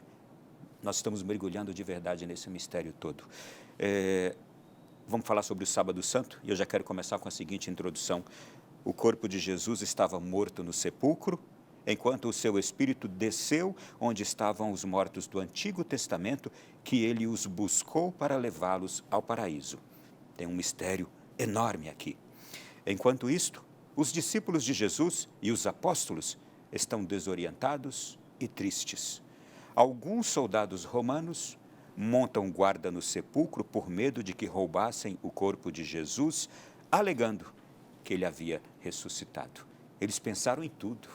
Nós estamos mergulhando de verdade nesse mistério todo. Vamos falar sobre o Sábado Santo, e eu já quero começar com a seguinte introdução. O corpo de Jesus estava morto no sepulcro, enquanto o seu espírito desceu onde estavam os mortos do Antigo Testamento, que ele os buscou para levá-los ao paraíso. Tem um mistério enorme aqui. Enquanto isto, os discípulos de Jesus e os apóstolos estão desorientados e tristes. Alguns soldados romanos montam guarda no sepulcro por medo de que roubassem o corpo de Jesus, alegando que ele havia ressuscitado. Eles pensaram em tudo.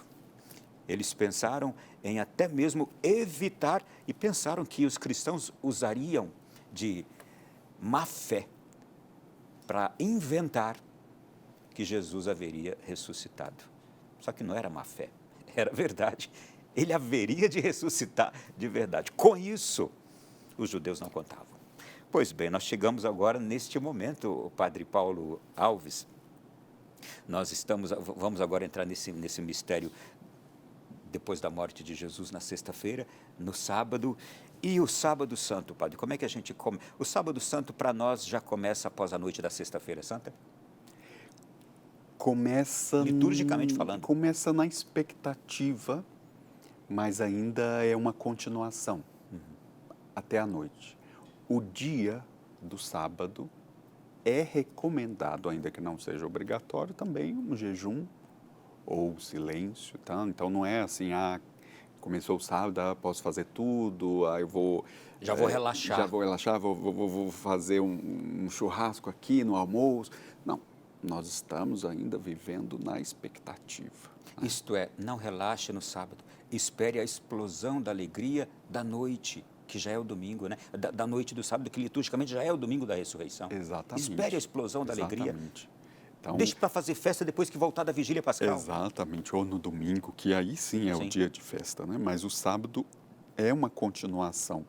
Eles pensaram em até mesmo evitar e pensaram que os cristãos usariam de má fé para inventar que Jesus haveria ressuscitado. Só que não era má fé, era verdade. Ele haveria de ressuscitar de verdade. Com isso, os judeus não contavam. Pois bem, nós chegamos agora neste momento, o Padre Paulo Alves. Vamos agora entrar nesse mistério depois da morte de Jesus na sexta-feira, no sábado. E o Sábado Santo, Padre, como é que a gente come? O Sábado Santo para nós já começa após a noite da Sexta-feira Santa? Começa, liturgicamente falando. Começa na expectativa, mas ainda é uma continuação até a noite. O dia do sábado é recomendado, ainda que não seja obrigatório, também um jejum ou silêncio, tá? Então não é assim, começou o sábado, posso fazer tudo, eu vou... Já vou relaxar. Já vou relaxar, vou fazer um churrasco aqui no almoço. Não, nós estamos ainda vivendo na expectativa. Né? Isto é, não relaxe no sábado, espere a explosão da alegria da noite, que já é o domingo, né? Da noite do sábado, que liturgicamente já é o domingo da ressurreição. Exatamente. Espere a explosão da alegria. Então, deixe para fazer festa depois que voltar da vigília pascal. Exatamente, ou no domingo, que aí sim é o dia de festa, né? Mas o sábado é uma continuação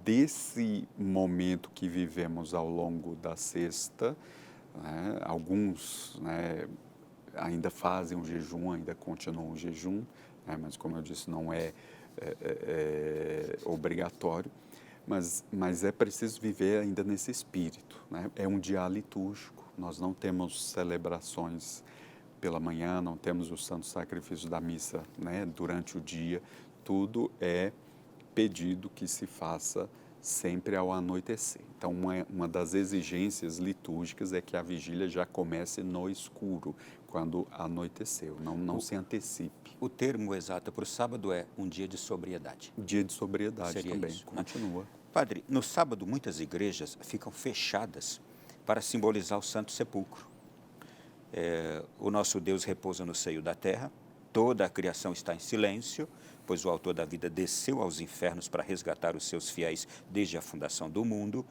desse momento que vivemos ao longo da sexta, né? Alguns, né, ainda fazem o jejum, ainda continuam o jejum, né? Mas como eu disse, não é obrigatório, mas é preciso viver ainda nesse espírito, né? É um dia litúrgico, nós não temos celebrações pela manhã, não temos o santo sacrifício da missa, né, durante o dia, tudo é pedido que se faça sempre ao anoitecer. Então, uma das exigências litúrgicas é que a vigília já comece no escuro, quando anoiteceu, não se antecipe. O termo exato para o sábado é um dia de sobriedade. Dia de sobriedade. Seria também, isso, continua. Né? Padre, no sábado muitas igrejas ficam fechadas para simbolizar o Santo Sepulcro. O nosso Deus repousa no seio da terra, toda a criação está em silêncio, pois o autor da vida desceu aos infernos para resgatar os seus fiéis desde a fundação do mundo,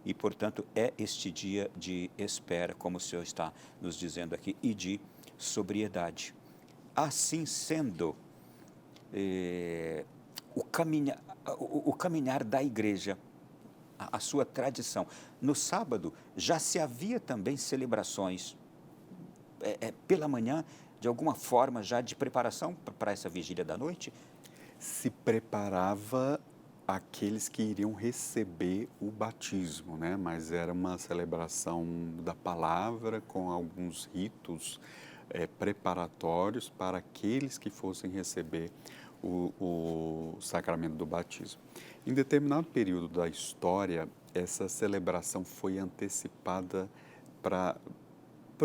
e, portanto, é este dia de espera, como o Senhor está nos dizendo aqui, e de sobriedade. Assim sendo, o caminhar da igreja, a sua tradição. No sábado, já se havia também celebrações pela manhã, de alguma forma, já de preparação para essa vigília da noite? Se preparava aqueles que iriam receber o batismo, né? Mas era uma celebração da palavra com alguns ritos preparatórios para aqueles que fossem receber o sacramento do batismo. Em determinado período da história, essa celebração foi antecipada para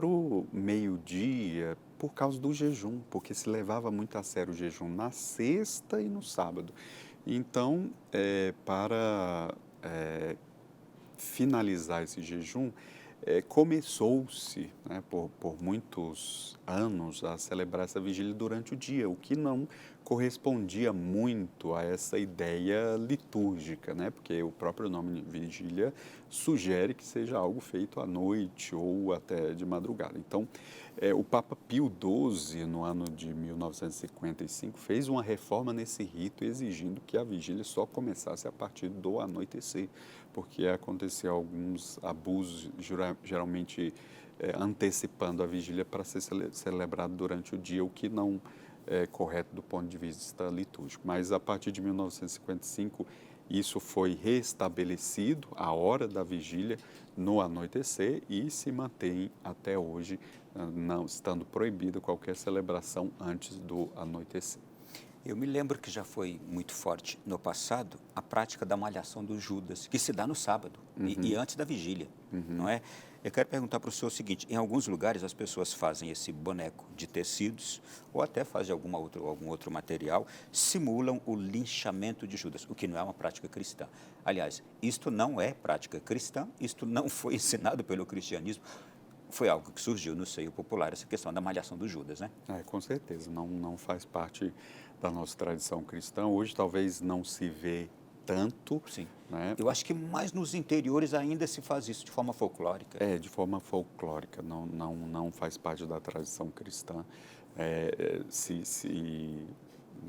o meio-dia por causa do jejum, porque se levava muito a sério o jejum na sexta e no sábado. Então, para finalizar esse jejum, começou-se, né, por muitos anos a celebrar essa vigília durante o dia, o que não correspondia muito a essa ideia litúrgica, né, porque o próprio nome vigília sugere que seja algo feito à noite ou até de madrugada. Então, o Papa Pio XII, no ano de 1955, fez uma reforma nesse rito, exigindo que a vigília só começasse a partir do anoitecer, porque acontecia alguns abusos, geralmente antecipando a vigília para ser celebrado durante o dia, o que não é correto do ponto de vista litúrgico. Mas a partir de 1955, Isso foi restabelecido, a hora da vigília, no anoitecer e se mantém até hoje, não estando proibido qualquer celebração antes do anoitecer. Eu me lembro que já foi muito forte no passado a prática da malhação dos Judas, que se dá no sábado e antes da vigília, não é? Eu quero perguntar para o senhor o seguinte, em alguns lugares as pessoas fazem esse boneco de tecidos ou até fazem algum outro material, simulam o linchamento de Judas, o que não é uma prática cristã. Aliás, isto não é prática cristã, isto não foi ensinado pelo cristianismo, foi algo que surgiu no seio popular, essa questão da malhação dos Judas, né? Com certeza, não faz parte da nossa tradição cristã. Hoje talvez não se vê tanto. Sim. Né? Eu acho que mais nos interiores ainda se faz isso de forma folclórica. De forma folclórica, não faz parte da tradição cristã.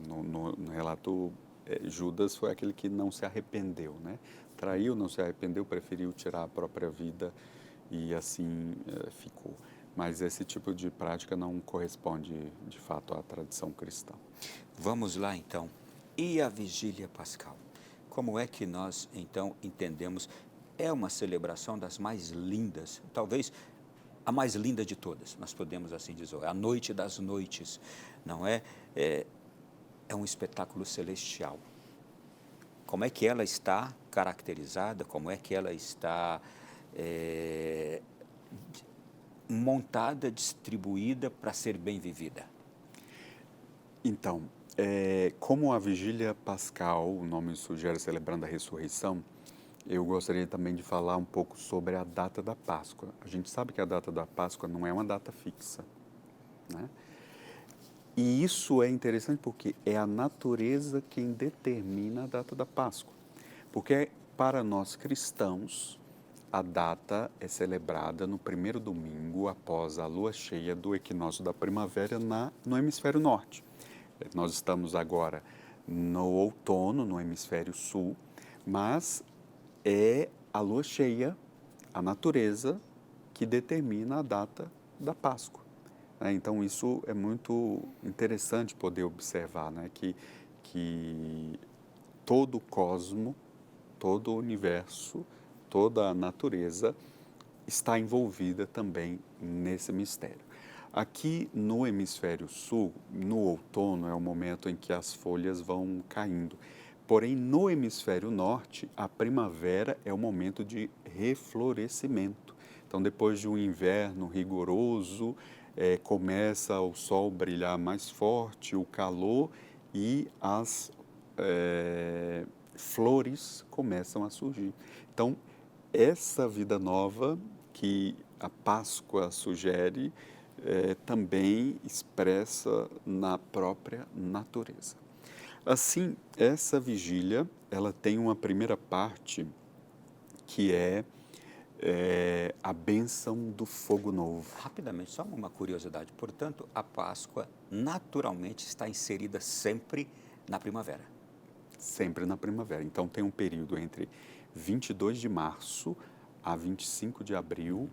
No relato, Judas foi aquele que não se arrependeu, né? Traiu, não se arrependeu, preferiu tirar a própria vida e assim ficou. Mas esse tipo de prática não corresponde, de fato, à tradição cristã. Vamos lá, então. E a vigília pascal? Como é que nós, então, entendemos? É uma celebração das mais lindas, talvez a mais linda de todas, nós podemos assim dizer, a noite das noites, não é? É um espetáculo celestial. Como é que ela está caracterizada? Como é que ela está montada, distribuída para ser bem vivida? Então, como a vigília pascal, o nome sugere celebrando a ressurreição, eu gostaria também de falar um pouco sobre a data da Páscoa. A gente sabe que a data da Páscoa não é uma data fixa, né? E isso é interessante porque é a natureza quem determina a data da Páscoa. Porque para nós cristãos, a data é celebrada no primeiro domingo após a lua cheia do equinócio da primavera no hemisfério norte. Nós estamos agora no outono, no hemisfério sul, mas é a lua cheia, a natureza, que determina a data da Páscoa. Então, isso é muito interessante poder observar, né? Que todo o cosmo, todo o universo, toda a natureza está envolvida também nesse mistério. Aqui no hemisfério sul, no outono, é o momento em que as folhas vão caindo. Porém, no hemisfério norte, a primavera é o momento de reflorescimento. Então, depois de um inverno rigoroso, começa o sol brilhar mais forte, o calor e as flores começam a surgir. Então, essa vida nova que a Páscoa sugere também expressa na própria natureza. Assim, essa vigília, ela tem uma primeira parte que é a bênção do fogo novo. Rapidamente, só uma curiosidade. Portanto, a Páscoa naturalmente está inserida sempre na primavera. Sempre na primavera. Então, tem um período entre 22 de março a 25 de abril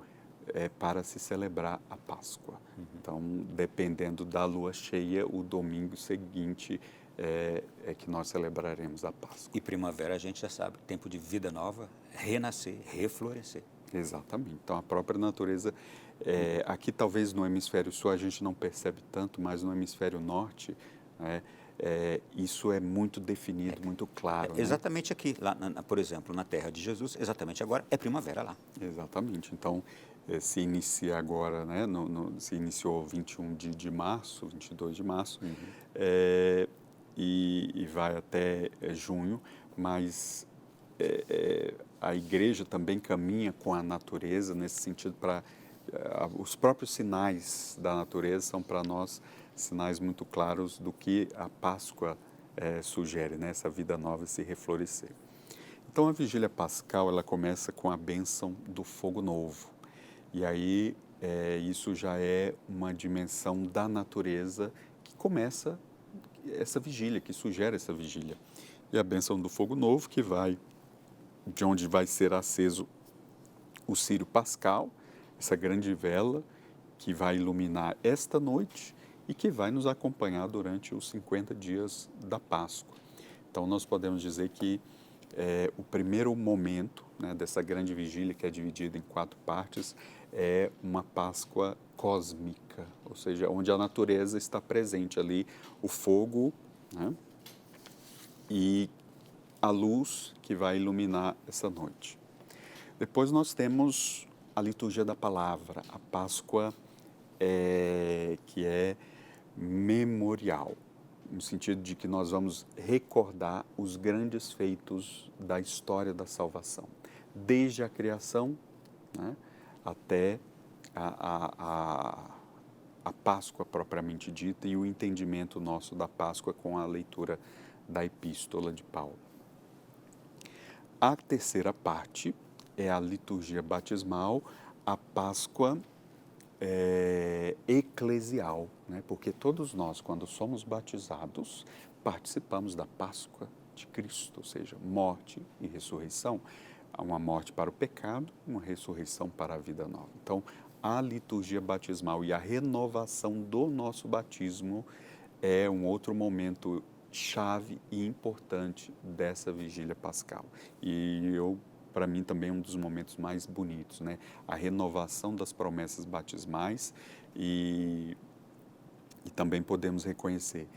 para se celebrar a Páscoa. Então, dependendo da lua cheia, o domingo seguinte é que nós celebraremos a Páscoa. E primavera, a gente já sabe, tempo de vida nova, renascer, reflorescer. Exatamente. Então, a própria natureza, aqui talvez no hemisfério sul a gente não percebe tanto, mas no hemisfério norte, isso é muito definido, muito claro. Exatamente aqui, lá, por exemplo, na terra de Jesus, exatamente agora é primavera lá. Exatamente. Então, se inicia agora, né, se iniciou 21 de março, 22 de março, e vai até junho, mas a igreja também caminha com a natureza nesse sentido para os próprios sinais da natureza são para nós sinais muito claros do que a Páscoa sugere, né? Essa vida nova se reflorescer. Então a vigília pascal ela começa com a bênção do fogo novo e aí isso já é uma dimensão da natureza que começa essa vigília, que sugere essa vigília. E a bênção do fogo novo que vai de onde vai ser aceso o círio pascal, essa grande vela que vai iluminar esta noite e que vai nos acompanhar durante os 50 dias da Páscoa. Então, nós podemos dizer que O primeiro momento, né, dessa grande vigília, que é dividida em 4 partes, é uma Páscoa cósmica, ou seja, onde a natureza está presente ali, o fogo, né, e a luz que vai iluminar essa noite. Depois nós temos a liturgia da palavra, a Páscoa que é memorial, no sentido de que nós vamos recordar os grandes feitos da história da salvação, desde a criação, né, até a Páscoa propriamente dita e o entendimento nosso da Páscoa com a leitura da Epístola de Paulo. A terceira parte é a liturgia batismal, a Páscoa eclesial, né? Porque todos nós, quando somos batizados, participamos da Páscoa de Cristo, ou seja, morte e ressurreição. Uma morte para o pecado, uma ressurreição para a vida nova. Então, a liturgia batismal e a renovação do nosso batismo é um outro momento chave e importante dessa vigília pascal. E para mim também um dos momentos mais bonitos, né? A renovação das promessas batismais e também podemos reconhecer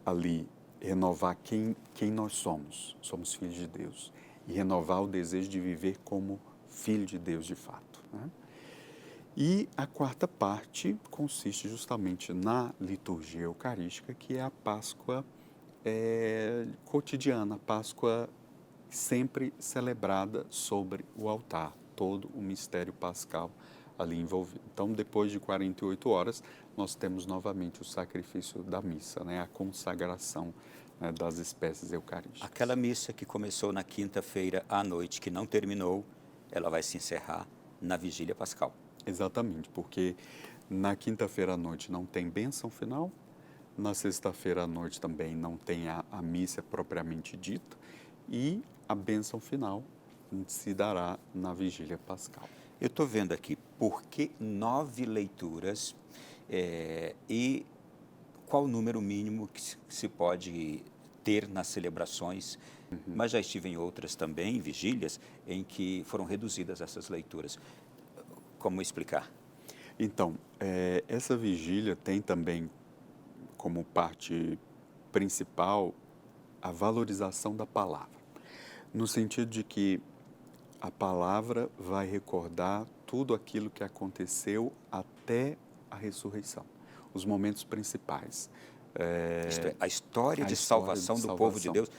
ali, renovar quem nós somos. Somos filhos de Deus. E renovar o desejo de viver como filho de Deus de fato, né? E a quarta parte consiste justamente na liturgia eucarística, que é a Páscoa cotidiana, a Páscoa sempre celebrada sobre o altar, todo o mistério pascal ali envolvido. Então, depois de 48 horas, nós temos novamente o sacrifício da missa, né? A consagração, né, das espécies eucarísticas. Aquela missa que começou na quinta-feira à noite, que não terminou, ela vai se encerrar na vigília pascal. Exatamente, porque na quinta-feira à noite não tem bênção final, na sexta-feira à noite também não tem a missa propriamente dita, e a bênção final se dará na vigília pascal. Eu estou vendo aqui, por que 9 leituras e qual o número mínimo que se pode ter nas celebrações? Mas já estive em outras também, vigílias, em que foram reduzidas essas leituras. Como explicar? Então, essa vigília tem também como parte principal a valorização da palavra, no sentido de que a palavra vai recordar tudo aquilo que aconteceu até a ressurreição, os momentos principais. Isto é, a história de salvação do povo de Deus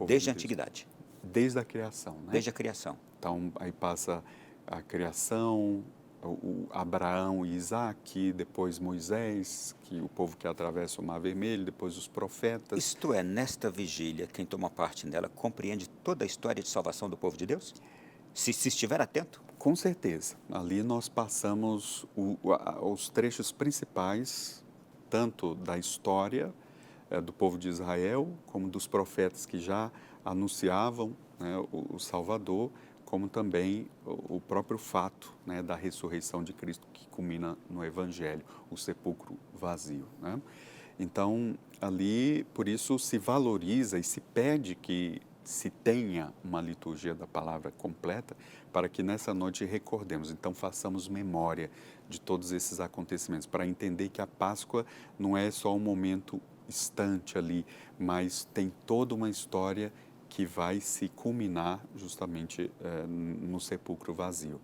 desde a antiguidade. Desde a criação, né? Desde a criação. Então, aí passa a criação, o Abraão e Isaac, depois Moisés, que o povo que atravessa o Mar Vermelho, depois os profetas. Isto é, nesta vigília, quem toma parte nela compreende toda a história de salvação do povo de Deus? Se estiver atento? Com certeza. Ali nós passamos os trechos principais, tanto da história do povo de Israel, como dos profetas que já anunciavam, né, o Salvador, como também o próprio fato, né, da ressurreição de Cristo, que culmina no Evangelho, o sepulcro vazio, né? Então, ali, por isso, se valoriza e se pede que se tenha uma liturgia da palavra completa, para que nessa noite recordemos. Então, façamos memória de todos esses acontecimentos, para entender que a Páscoa não é só um momento instante ali, mas tem toda uma história que vai se culminar justamente no sepulcro vazio.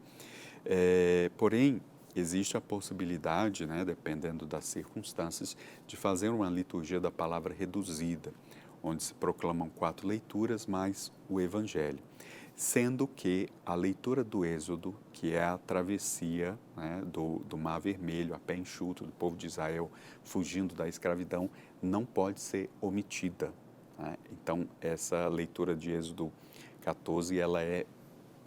Porém, existe a possibilidade, né, dependendo das circunstâncias, de fazer uma liturgia da palavra reduzida, onde se proclamam 4 leituras mais o Evangelho, sendo que a leitura do Êxodo, que é a travessia, né, do Mar Vermelho, a pé enxuto do povo de Israel fugindo da escravidão, não pode ser omitida. Então, essa leitura de Êxodo 14, ela é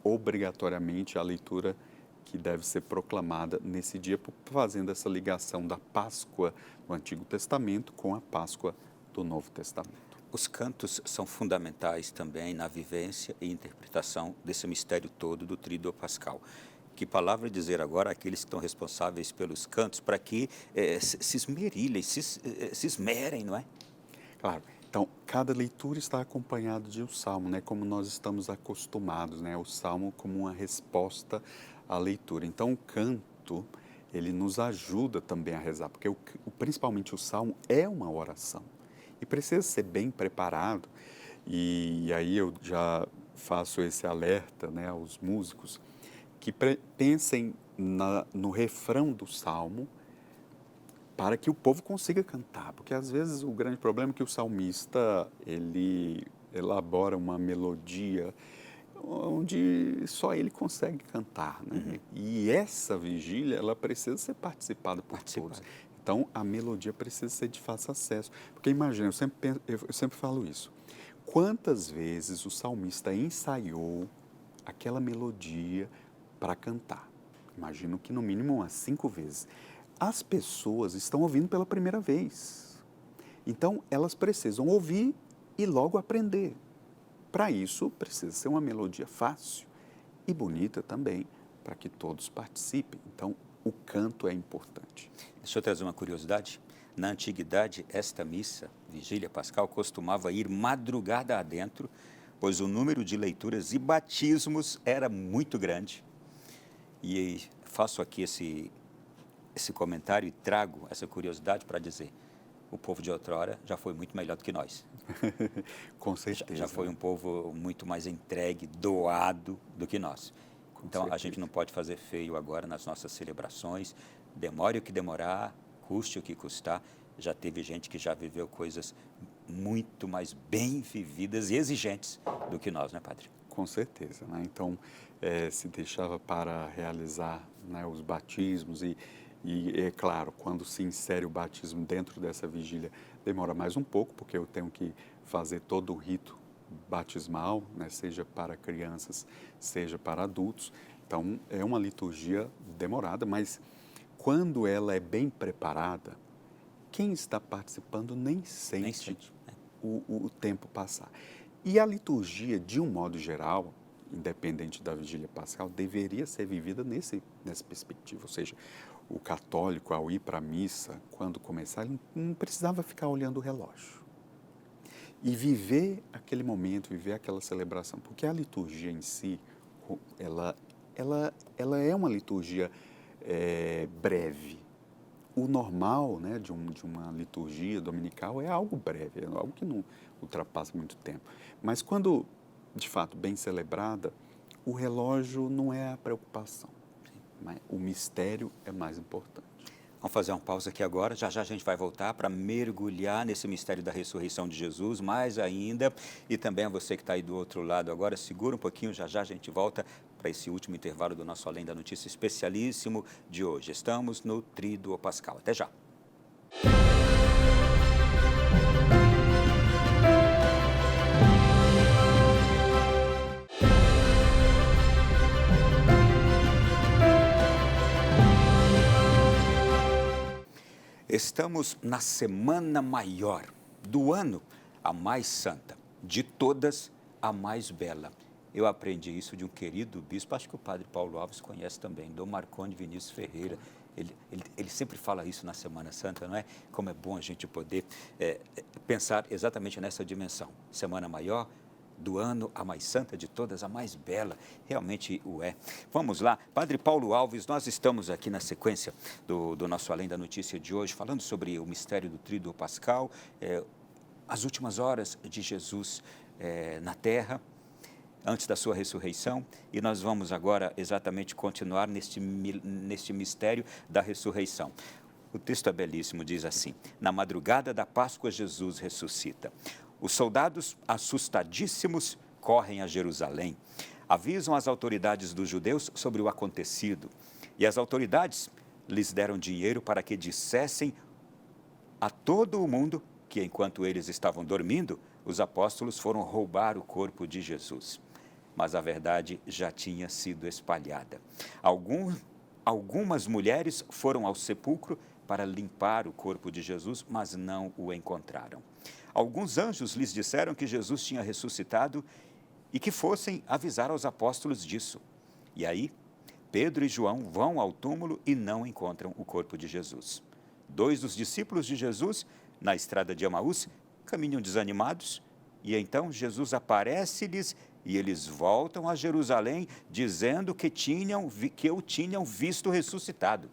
obrigatoriamente a leitura que deve ser proclamada nesse dia, fazendo essa ligação da Páscoa do Antigo Testamento com a Páscoa do Novo Testamento. Os cantos são fundamentais também na vivência e interpretação desse mistério todo do Tríduo Pascal. Que palavra dizer agora àqueles que estão responsáveis pelos cantos, para que se esmerilhem, se esmerem, não é? Claro, Então, cada leitura está acompanhada de um salmo, né? Como nós estamos acostumados, né? O salmo como uma resposta à leitura. Então, o canto, ele nos ajuda também a rezar, porque principalmente o salmo é uma oração e precisa ser bem preparado. E aí eu já faço esse alerta, né, aos músicos que pensem no refrão do salmo, para que o povo consiga cantar, porque às vezes o grande problema é que o salmista, ele elabora uma melodia onde só ele consegue cantar, né? E essa vigília, ela precisa ser participada por todos. Então, a melodia precisa ser de fácil acesso, porque imagina, eu sempre falo isso, quantas vezes o salmista ensaiou aquela melodia para cantar? Imagino que no mínimo umas 5 vezes. As pessoas estão ouvindo pela primeira vez. Então, elas precisam ouvir e logo aprender. Para isso, precisa ser uma melodia fácil e bonita também, para que todos participem. Então, o canto é importante. Deixa eu trazer uma curiosidade. Na antiguidade, esta missa, Vigília Pascal, costumava ir madrugada adentro, pois o número de leituras e batismos era muito grande. E faço aqui esse comentário e trago essa curiosidade para dizer, o povo de outrora já foi muito melhor do que nós. Com certeza. Já foi um povo muito mais entregue, doado do que nós. Então, a gente não pode fazer feio agora nas nossas celebrações, demore o que demorar, custe o que custar. Já teve gente que já viveu coisas muito mais bem vividas e exigentes do que nós, né, padre? Com certeza, né? Então, se deixava para realizar, né, os batismos e é claro, quando se insere o batismo dentro dessa vigília, demora mais um pouco, porque eu tenho que fazer todo o rito batismal, né, seja para crianças, seja para adultos. Então, é uma liturgia demorada, mas quando ela é bem preparada, quem está participando nem sente o tempo passar. E a liturgia, de um modo geral, independente da vigília pascal, deveria ser vivida nessa perspectiva, ou seja, o católico, ao ir para a missa, quando começar, ele não precisava ficar olhando o relógio. E viver aquele momento, viver aquela celebração, porque a liturgia em si, ela é uma liturgia breve. O normal, né, de uma liturgia dominical é algo breve, é algo que não ultrapassa muito tempo. Mas quando, de fato, bem celebrada, o relógio não é a preocupação. O mistério é mais importante. Vamos fazer uma pausa aqui agora, já já a gente vai voltar para mergulhar nesse mistério da ressurreição de Jesus, mais ainda, e também a você que está aí do outro lado agora, segura um pouquinho, já já a gente volta para esse último intervalo do nosso Além da Notícia especialíssimo de hoje. Estamos no Tríduo Pascal. Até já. Estamos na semana maior do ano, a mais santa, de todas, a mais bela. Eu aprendi isso de um querido bispo, acho que o padre Paulo Alves conhece também, Dom Marconi Vinícius Ferreira. Ele sempre fala isso na Semana Santa, não é? Como é bom a gente poder pensar exatamente nessa dimensão. Semana maior do ano, a mais santa de todas, a mais bela, realmente o é. Vamos lá, Padre Paulo Alves, nós estamos aqui na sequência do nosso Além da Notícia de hoje, falando sobre o mistério do Tríduo Pascal, as últimas horas de Jesus na Terra, antes da sua ressurreição, e nós vamos agora exatamente continuar neste mistério da ressurreição. O texto é belíssimo, diz assim: na madrugada da Páscoa, Jesus ressuscita. Os soldados, assustadíssimos, correm a Jerusalém, avisam as autoridades dos judeus sobre o acontecido, e as autoridades lhes deram dinheiro para que dissessem a todo o mundo que, enquanto eles estavam dormindo, os apóstolos foram roubar o corpo de Jesus. Mas a verdade já tinha sido espalhada. Algumas mulheres foram ao sepulcro para limpar o corpo de Jesus, mas não o encontraram. Alguns anjos lhes disseram que Jesus tinha ressuscitado e que fossem avisar aos apóstolos disso. E aí, Pedro e João vão ao túmulo e não encontram o corpo de Jesus. 2 dos discípulos de Jesus, na estrada de Emaús, caminham desanimados, e então Jesus aparece-lhes e eles voltam a Jerusalém dizendo que o tinham visto ressuscitado.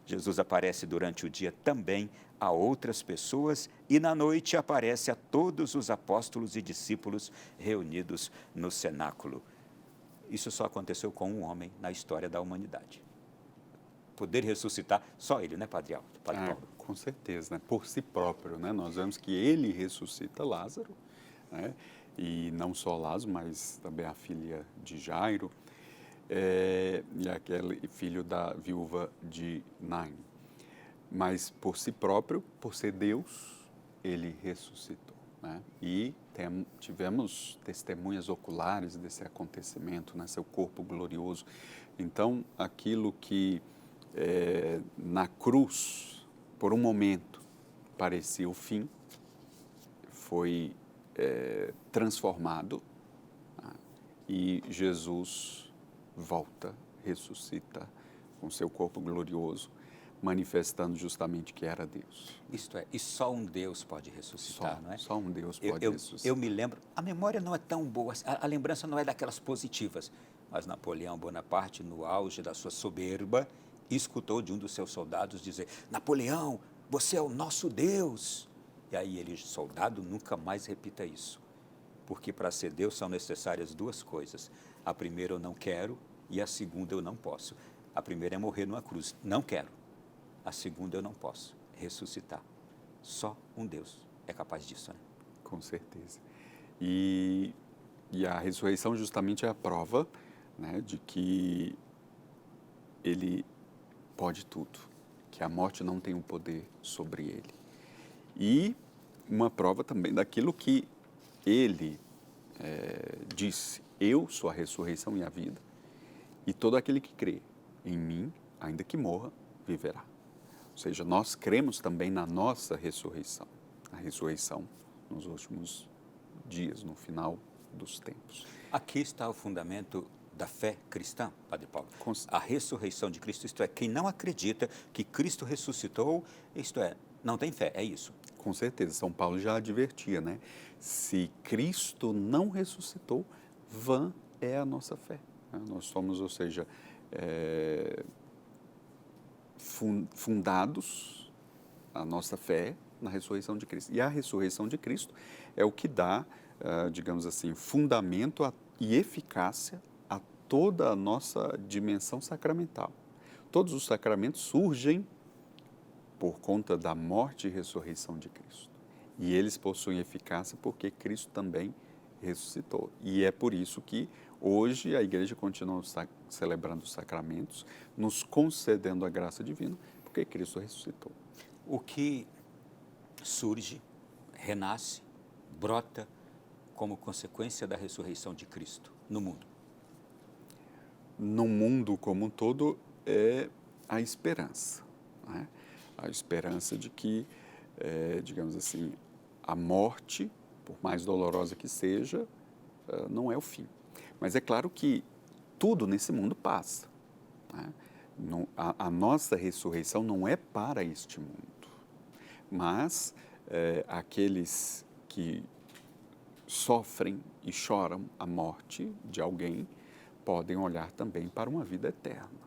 Jesus aparece durante o dia também a outras pessoas e na noite aparece a todos os apóstolos e discípulos reunidos no cenáculo. Isso só aconteceu com um homem na história da humanidade. Poder ressuscitar, só ele, né, Padre Paulo? Com certeza, né? Por si próprio, né? Nós vemos que ele ressuscita Lázaro, né? E não só Lázaro, mas também a filha de Jairo, e aquele filho da viúva de Naim. Mas por si próprio, por ser Deus, ele ressuscitou, né? E tivemos testemunhas oculares desse acontecimento, né? Seu corpo glorioso. Então, aquilo que na cruz, por um momento, parecia o fim, foi transformado, né? E Jesus volta, ressuscita com seu corpo glorioso, manifestando justamente que era Deus. Isto é, e só um Deus pode ressuscitar, não é? Só um Deus pode ressuscitar. Eu me lembro, a memória não é tão boa, a lembrança não é daquelas positivas, mas Napoleão Bonaparte, no auge da sua soberba, escutou de um dos seus soldados dizer: Napoleão, você é o nosso Deus. E aí ele, soldado, nunca mais repita isso, porque para ser Deus são necessárias duas coisas. A primeira eu não quero e a segunda eu não posso. A primeira é morrer numa cruz, não quero. A segunda eu não posso, ressuscitar. Só um Deus é capaz disso, né? Com certeza. E a ressurreição justamente é a prova, né, de que ele pode tudo, que a morte não tem o poder sobre ele. E uma prova também daquilo que ele disse: eu sou a ressurreição e a vida, e todo aquele que crê em mim, ainda que morra, viverá. Ou seja, nós cremos também na nossa ressurreição, a ressurreição nos últimos dias, no final dos tempos. Aqui está o fundamento da fé cristã, Padre Paulo. A ressurreição de Cristo, isto é, quem não acredita que Cristo ressuscitou, isto é, não tem fé, é isso. Com certeza, São Paulo já advertia, né? Se Cristo não ressuscitou, vã é a nossa fé. Nós somos, ou seja, fundados a nossa fé na ressurreição de Cristo. E a ressurreição de Cristo é o que dá, digamos assim, fundamento e eficácia a toda a nossa dimensão sacramental. Todos os sacramentos surgem por conta da morte e ressurreição de Cristo. E eles possuem eficácia porque Cristo também ressuscitou. E é por isso que hoje a Igreja continua celebrando os sacramentos, nos concedendo a graça divina, porque Cristo ressuscitou. O que surge, renasce, brota como consequência da ressurreição de Cristo no mundo? No mundo como um todo é a esperança, né? A esperança de que, digamos assim, a morte, por mais dolorosa que seja, não é o fim. Mas é claro que tudo nesse mundo passa, né? A nossa ressurreição não é para este mundo, mas aqueles que sofrem e choram a morte de alguém podem olhar também para uma vida eterna.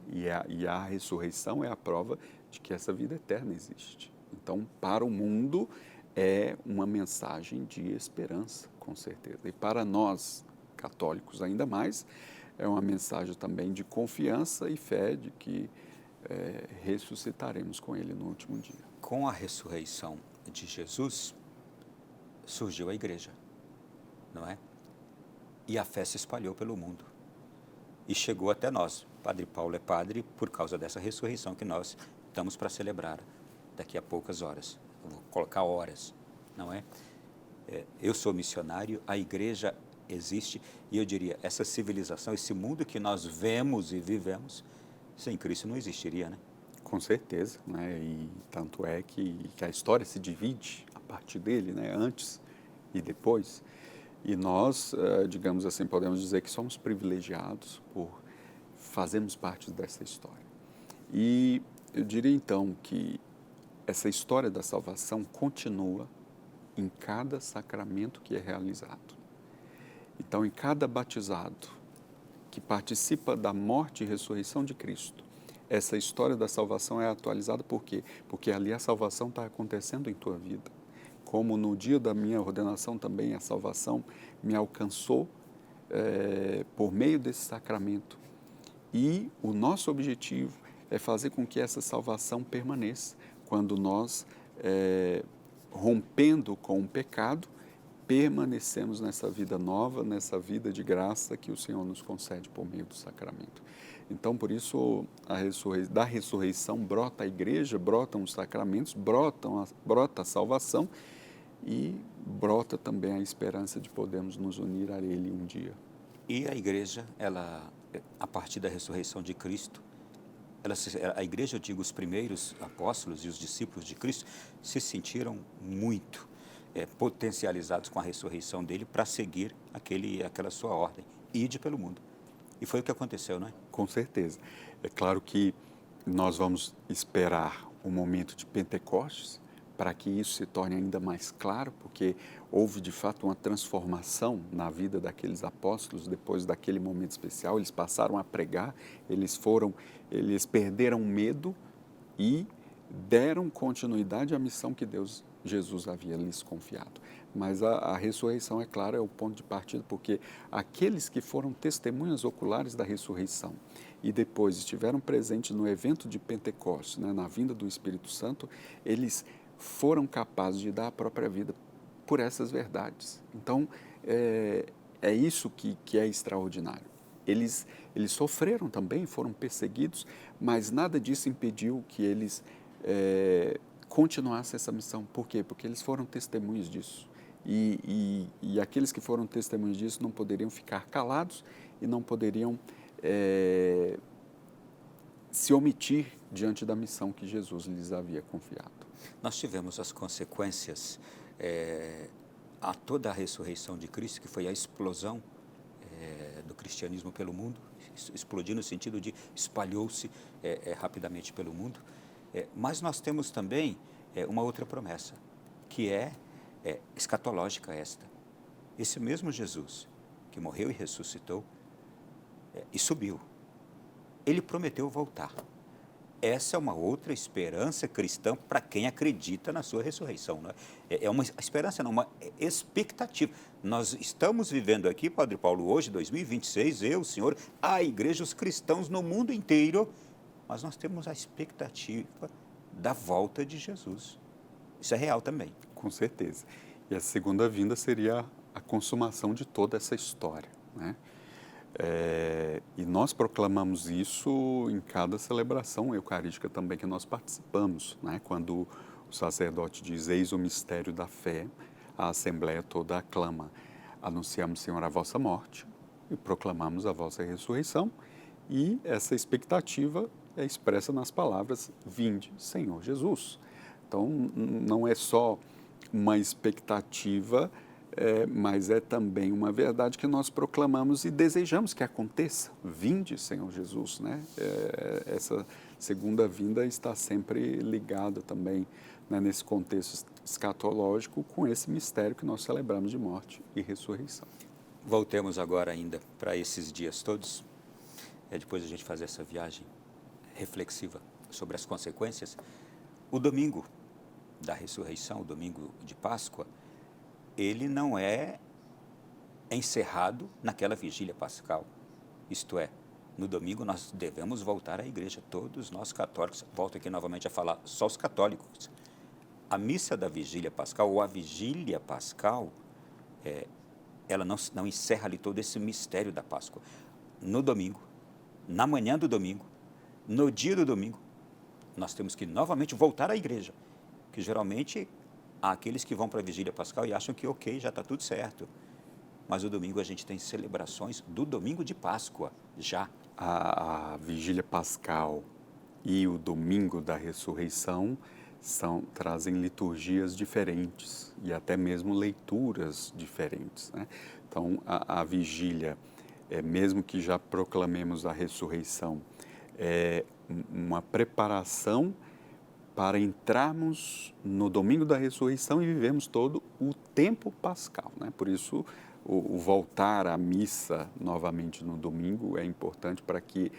E a ressurreição é a prova de que essa vida eterna existe. Então, para o mundo, é uma mensagem de esperança, com certeza. E para nós, católicos, ainda mais, é uma mensagem também de confiança e fé de que ressuscitaremos com Ele no último dia. Com a ressurreição de Jesus, surgiu a igreja, não é? E a fé se espalhou pelo mundo e chegou até nós. Padre Paulo é padre por causa dessa ressurreição que nós estamos para celebrar daqui a poucas horas. Eu vou colocar horas, não é? Eu sou missionário, a igreja existe e eu diria, essa civilização, esse mundo que nós vemos e vivemos, sem Cristo não existiria, né? Com certeza, né? E tanto é que a história se divide a partir dele, né? Antes e depois. E nós, digamos assim, podemos dizer que somos privilegiados por fazermos parte dessa história. E eu diria então que essa história da salvação continua em cada sacramento que é realizado. Então, em cada batizado que participa da morte e ressurreição de Cristo, essa história da salvação é atualizada por quê? Porque ali a salvação está acontecendo em tua vida. Como no dia da minha ordenação também a salvação me alcançou por meio desse sacramento. E o nosso objetivo é fazer com que essa salvação permaneça quando nós, rompendo com o pecado, permanecemos nessa vida nova, nessa vida de graça que o Senhor nos concede por meio do sacramento. Então, por isso, da ressurreição brota a igreja, brotam os sacramentos, brota a salvação e brota também a esperança de podermos nos unir a Ele um dia. E a igreja, ela, a partir da ressurreição de Cristo, a igreja, eu digo, os primeiros apóstolos e os discípulos de Cristo se sentiram muito potencializados com a ressurreição dele para seguir aquela sua ordem, ide pelo mundo. E foi o que aconteceu, não é? Com certeza. É claro que nós vamos esperar o momento de Pentecostes para que isso se torne ainda mais claro, porque houve de fato uma transformação na vida daqueles apóstolos depois daquele momento especial. Eles passaram a pregar, eles perderam medo e deram continuidade à missão que Jesus havia lhes confiado. Mas a ressurreição, é claro, é o ponto de partida, porque aqueles que foram testemunhas oculares da ressurreição e depois estiveram presentes no evento de Pentecostes, né, na vinda do Espírito Santo, eles foram capazes de dar a própria vida por essas verdades. Então, é isso que é extraordinário. Eles sofreram também, foram perseguidos, mas nada disso impediu que eles continuassem essa missão. Por quê? Porque eles foram testemunhas disso. E aqueles que foram testemunhas disso não poderiam ficar calados e não poderiam se omitir diante da missão que Jesus lhes havia confiado. Nós tivemos as consequências a toda a ressurreição de Cristo, que foi a explosão do cristianismo pelo mundo, explodiu no sentido de espalhou-se rapidamente pelo mundo. Mas nós temos também uma outra promessa, que é escatológica esta. Esse mesmo Jesus, que morreu e ressuscitou e subiu, ele prometeu voltar. Essa é uma outra esperança cristã para quem acredita na sua ressurreição. Não é? É uma esperança, não, uma expectativa. Nós estamos vivendo aqui, Padre Paulo, hoje, 2026, eu, o senhor, a igreja, os cristãos no mundo inteiro, mas nós temos a expectativa da volta de Jesus. Isso é real também. Com certeza. E a segunda vinda seria a consumação de toda essa história, né? E nós proclamamos isso em cada celebração eucarística também que nós participamos, né? Quando o sacerdote diz, eis o mistério da fé, a Assembleia toda aclama, anunciamos, Senhor, a vossa morte e proclamamos a vossa ressurreição, e essa expectativa é expressa nas palavras, vinde, Senhor Jesus. Então, não é só uma expectativa, mas é também uma verdade que nós proclamamos e desejamos que aconteça. Vinde, Senhor Jesus, né? Essa segunda vinda está sempre ligada também, né, nesse contexto escatológico com esse mistério que nós celebramos de morte e ressurreição. Voltemos agora ainda para esses dias todos, depois a gente fazer essa viagem reflexiva sobre as consequências. O domingo da ressurreição, o domingo de Páscoa, ele não é encerrado naquela vigília pascal. Isto é, no domingo nós devemos voltar à igreja, todos nós católicos. Volto aqui novamente a falar, só os católicos. A missa da vigília pascal, ou a vigília pascal, ela não encerra ali todo esse mistério da Páscoa. No domingo, na manhã do domingo, no dia do domingo, nós temos que novamente voltar à igreja, que geralmente há aqueles que vão para a vigília pascal e acham que ok, já está tudo certo. Mas o domingo a gente tem celebrações do domingo de Páscoa, já. A vigília pascal e o domingo da ressurreição trazem liturgias diferentes e até mesmo leituras diferentes, né? Então, a vigília, mesmo que já proclamemos a ressurreição, é uma preparação para entrarmos no domingo da ressurreição e vivemos todo o tempo pascal, né? Por isso, o voltar à missa novamente no domingo é importante para que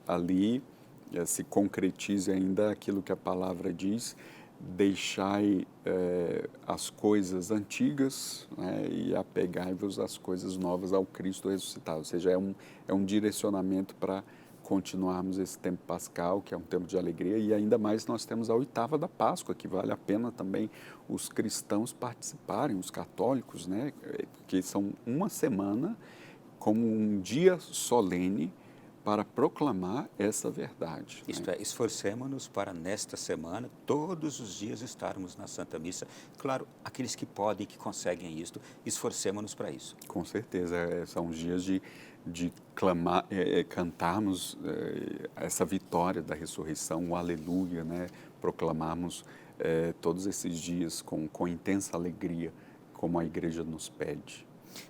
ali se concretize ainda aquilo que a palavra diz: deixai as coisas antigas, né, e apegai-vos às coisas novas, ao Cristo ressuscitado. Ou seja, é um direcionamento para continuarmos esse tempo pascal, que é um tempo de alegria, e ainda mais nós temos a oitava da Páscoa, que vale a pena também os cristãos participarem, os católicos, né, que são uma semana como um dia solene para proclamar essa verdade. Isto é, esforcemo-nos para nesta semana, todos os dias estarmos na Santa Missa. Claro, aqueles que podem, que conseguem isto, esforcemo-nos para isso. Com certeza, são os dias de clamar, cantarmos essa vitória da ressurreição, o aleluia, né? Proclamarmos todos esses dias com intensa alegria, como a igreja nos pede.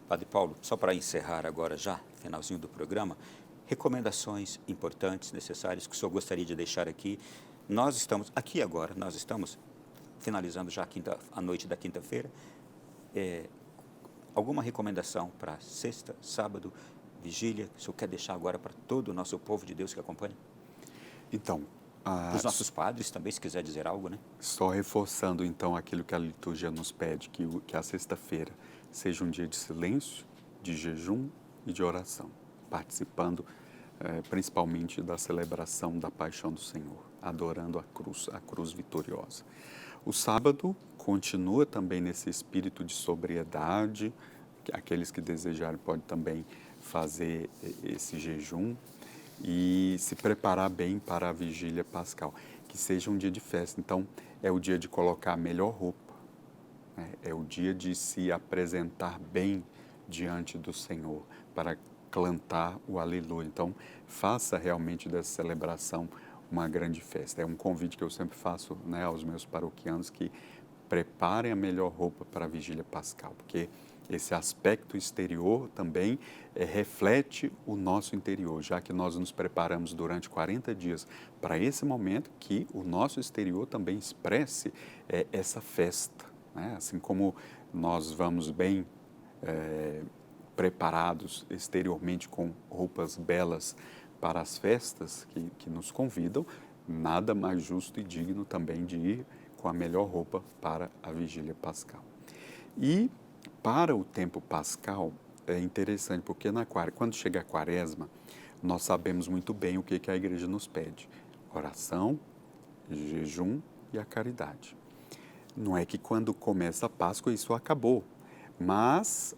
Padre Paulo, só para encerrar agora já, finalzinho do programa, recomendações importantes, necessárias, que o senhor gostaria de deixar aqui. Nós estamos, aqui agora, nós estamos finalizando já a noite da quinta-feira. Alguma recomendação para sexta, sábado, vigília, que o senhor quer deixar agora para todo o nosso povo de Deus que acompanha? Então, os nossos padres também, se quiser dizer algo, né? Só reforçando, então, aquilo que a liturgia nos pede, que a sexta-feira seja um dia de silêncio, de jejum e de oração, participando principalmente da celebração da paixão do Senhor, adorando a cruz vitoriosa. O sábado continua também nesse espírito de sobriedade. Aqueles que desejarem podem também fazer esse jejum e se preparar bem para a vigília pascal, que seja um dia de festa. Então, é o dia de colocar a melhor roupa, né? É o dia de se apresentar bem diante do Senhor, para cantar o aleluia. Então, faça realmente dessa celebração uma grande festa. É um convite que eu sempre faço, né, aos meus paroquianos, que preparem a melhor roupa para a vigília pascal, porque esse aspecto exterior também reflete o nosso interior, já que nós nos preparamos durante 40 dias para esse momento, que o nosso exterior também expresse essa festa, né? Assim como nós vamos bem preparados exteriormente com roupas belas para as festas que nos convidam, nada mais justo e digno também de ir com a melhor roupa para a vigília pascal. E para o tempo pascal é interessante, porque quando chega a quaresma, nós sabemos muito bem o que a igreja nos pede: oração, jejum e a caridade. Não é que quando começa a Páscoa isso acabou, mas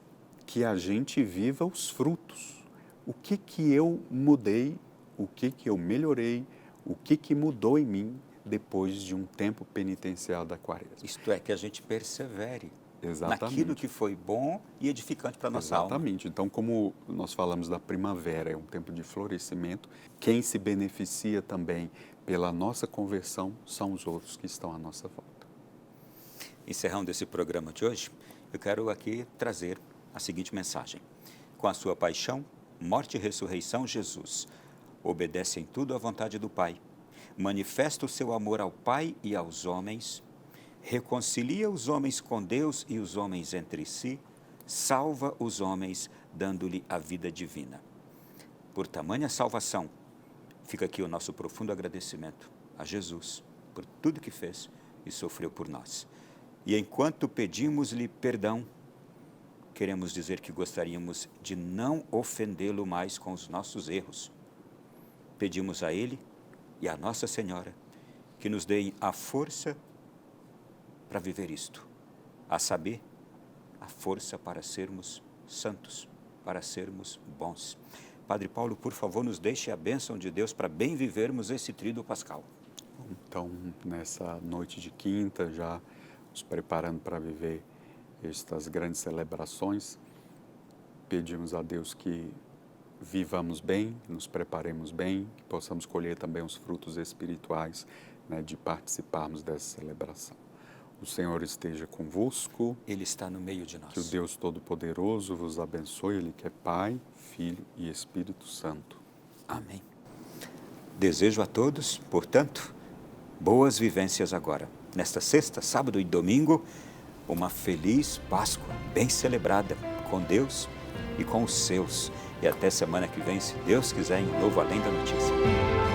que a gente viva os frutos. O que eu mudei, o que eu melhorei, o que mudou em mim depois de um tempo penitencial da quaresma. Isto é, que a gente persevere. Exatamente. Naquilo que foi bom e edificante para a nossa alma. Exatamente. Então, como nós falamos da primavera, é um tempo de florescimento, quem se beneficia também pela nossa conversão são os outros que estão à nossa volta. Encerrando esse programa de hoje, eu quero aqui trazer a seguinte mensagem: com a sua paixão, morte e ressurreição, Jesus obedece em tudo à vontade do Pai, manifesta o seu amor ao Pai e aos homens, reconcilia os homens com Deus e os homens entre si, salva os homens dando-lhe a vida divina. Por tamanha salvação, fica aqui o nosso profundo agradecimento a Jesus por tudo que fez e sofreu por nós. E enquanto pedimos-lhe perdão, queremos dizer que gostaríamos de não ofendê-lo mais com os nossos erros. Pedimos a Ele e a Nossa Senhora que nos deem a força para viver isto, a saber, a força para sermos santos, para sermos bons. Padre Paulo, por favor, nos deixe a bênção de Deus para bem vivermos esse tríduo pascal. Então, nessa noite de quinta, já nos preparando para viver estas grandes celebrações, pedimos a Deus que vivamos bem, nos preparemos bem, que possamos colher também os frutos espirituais, né, de participarmos dessa celebração. O Senhor esteja convosco. Ele está no meio de nós. Que o Deus Todo-Poderoso vos abençoe, Ele que é Pai, Filho e Espírito Santo. Amém. Desejo a todos, portanto, Boas vivências agora. Nesta sexta, sábado e domingo, uma feliz Páscoa, bem celebrada com Deus e com os seus. E até semana que vem, se Deus quiser, em um novo Além da Notícia.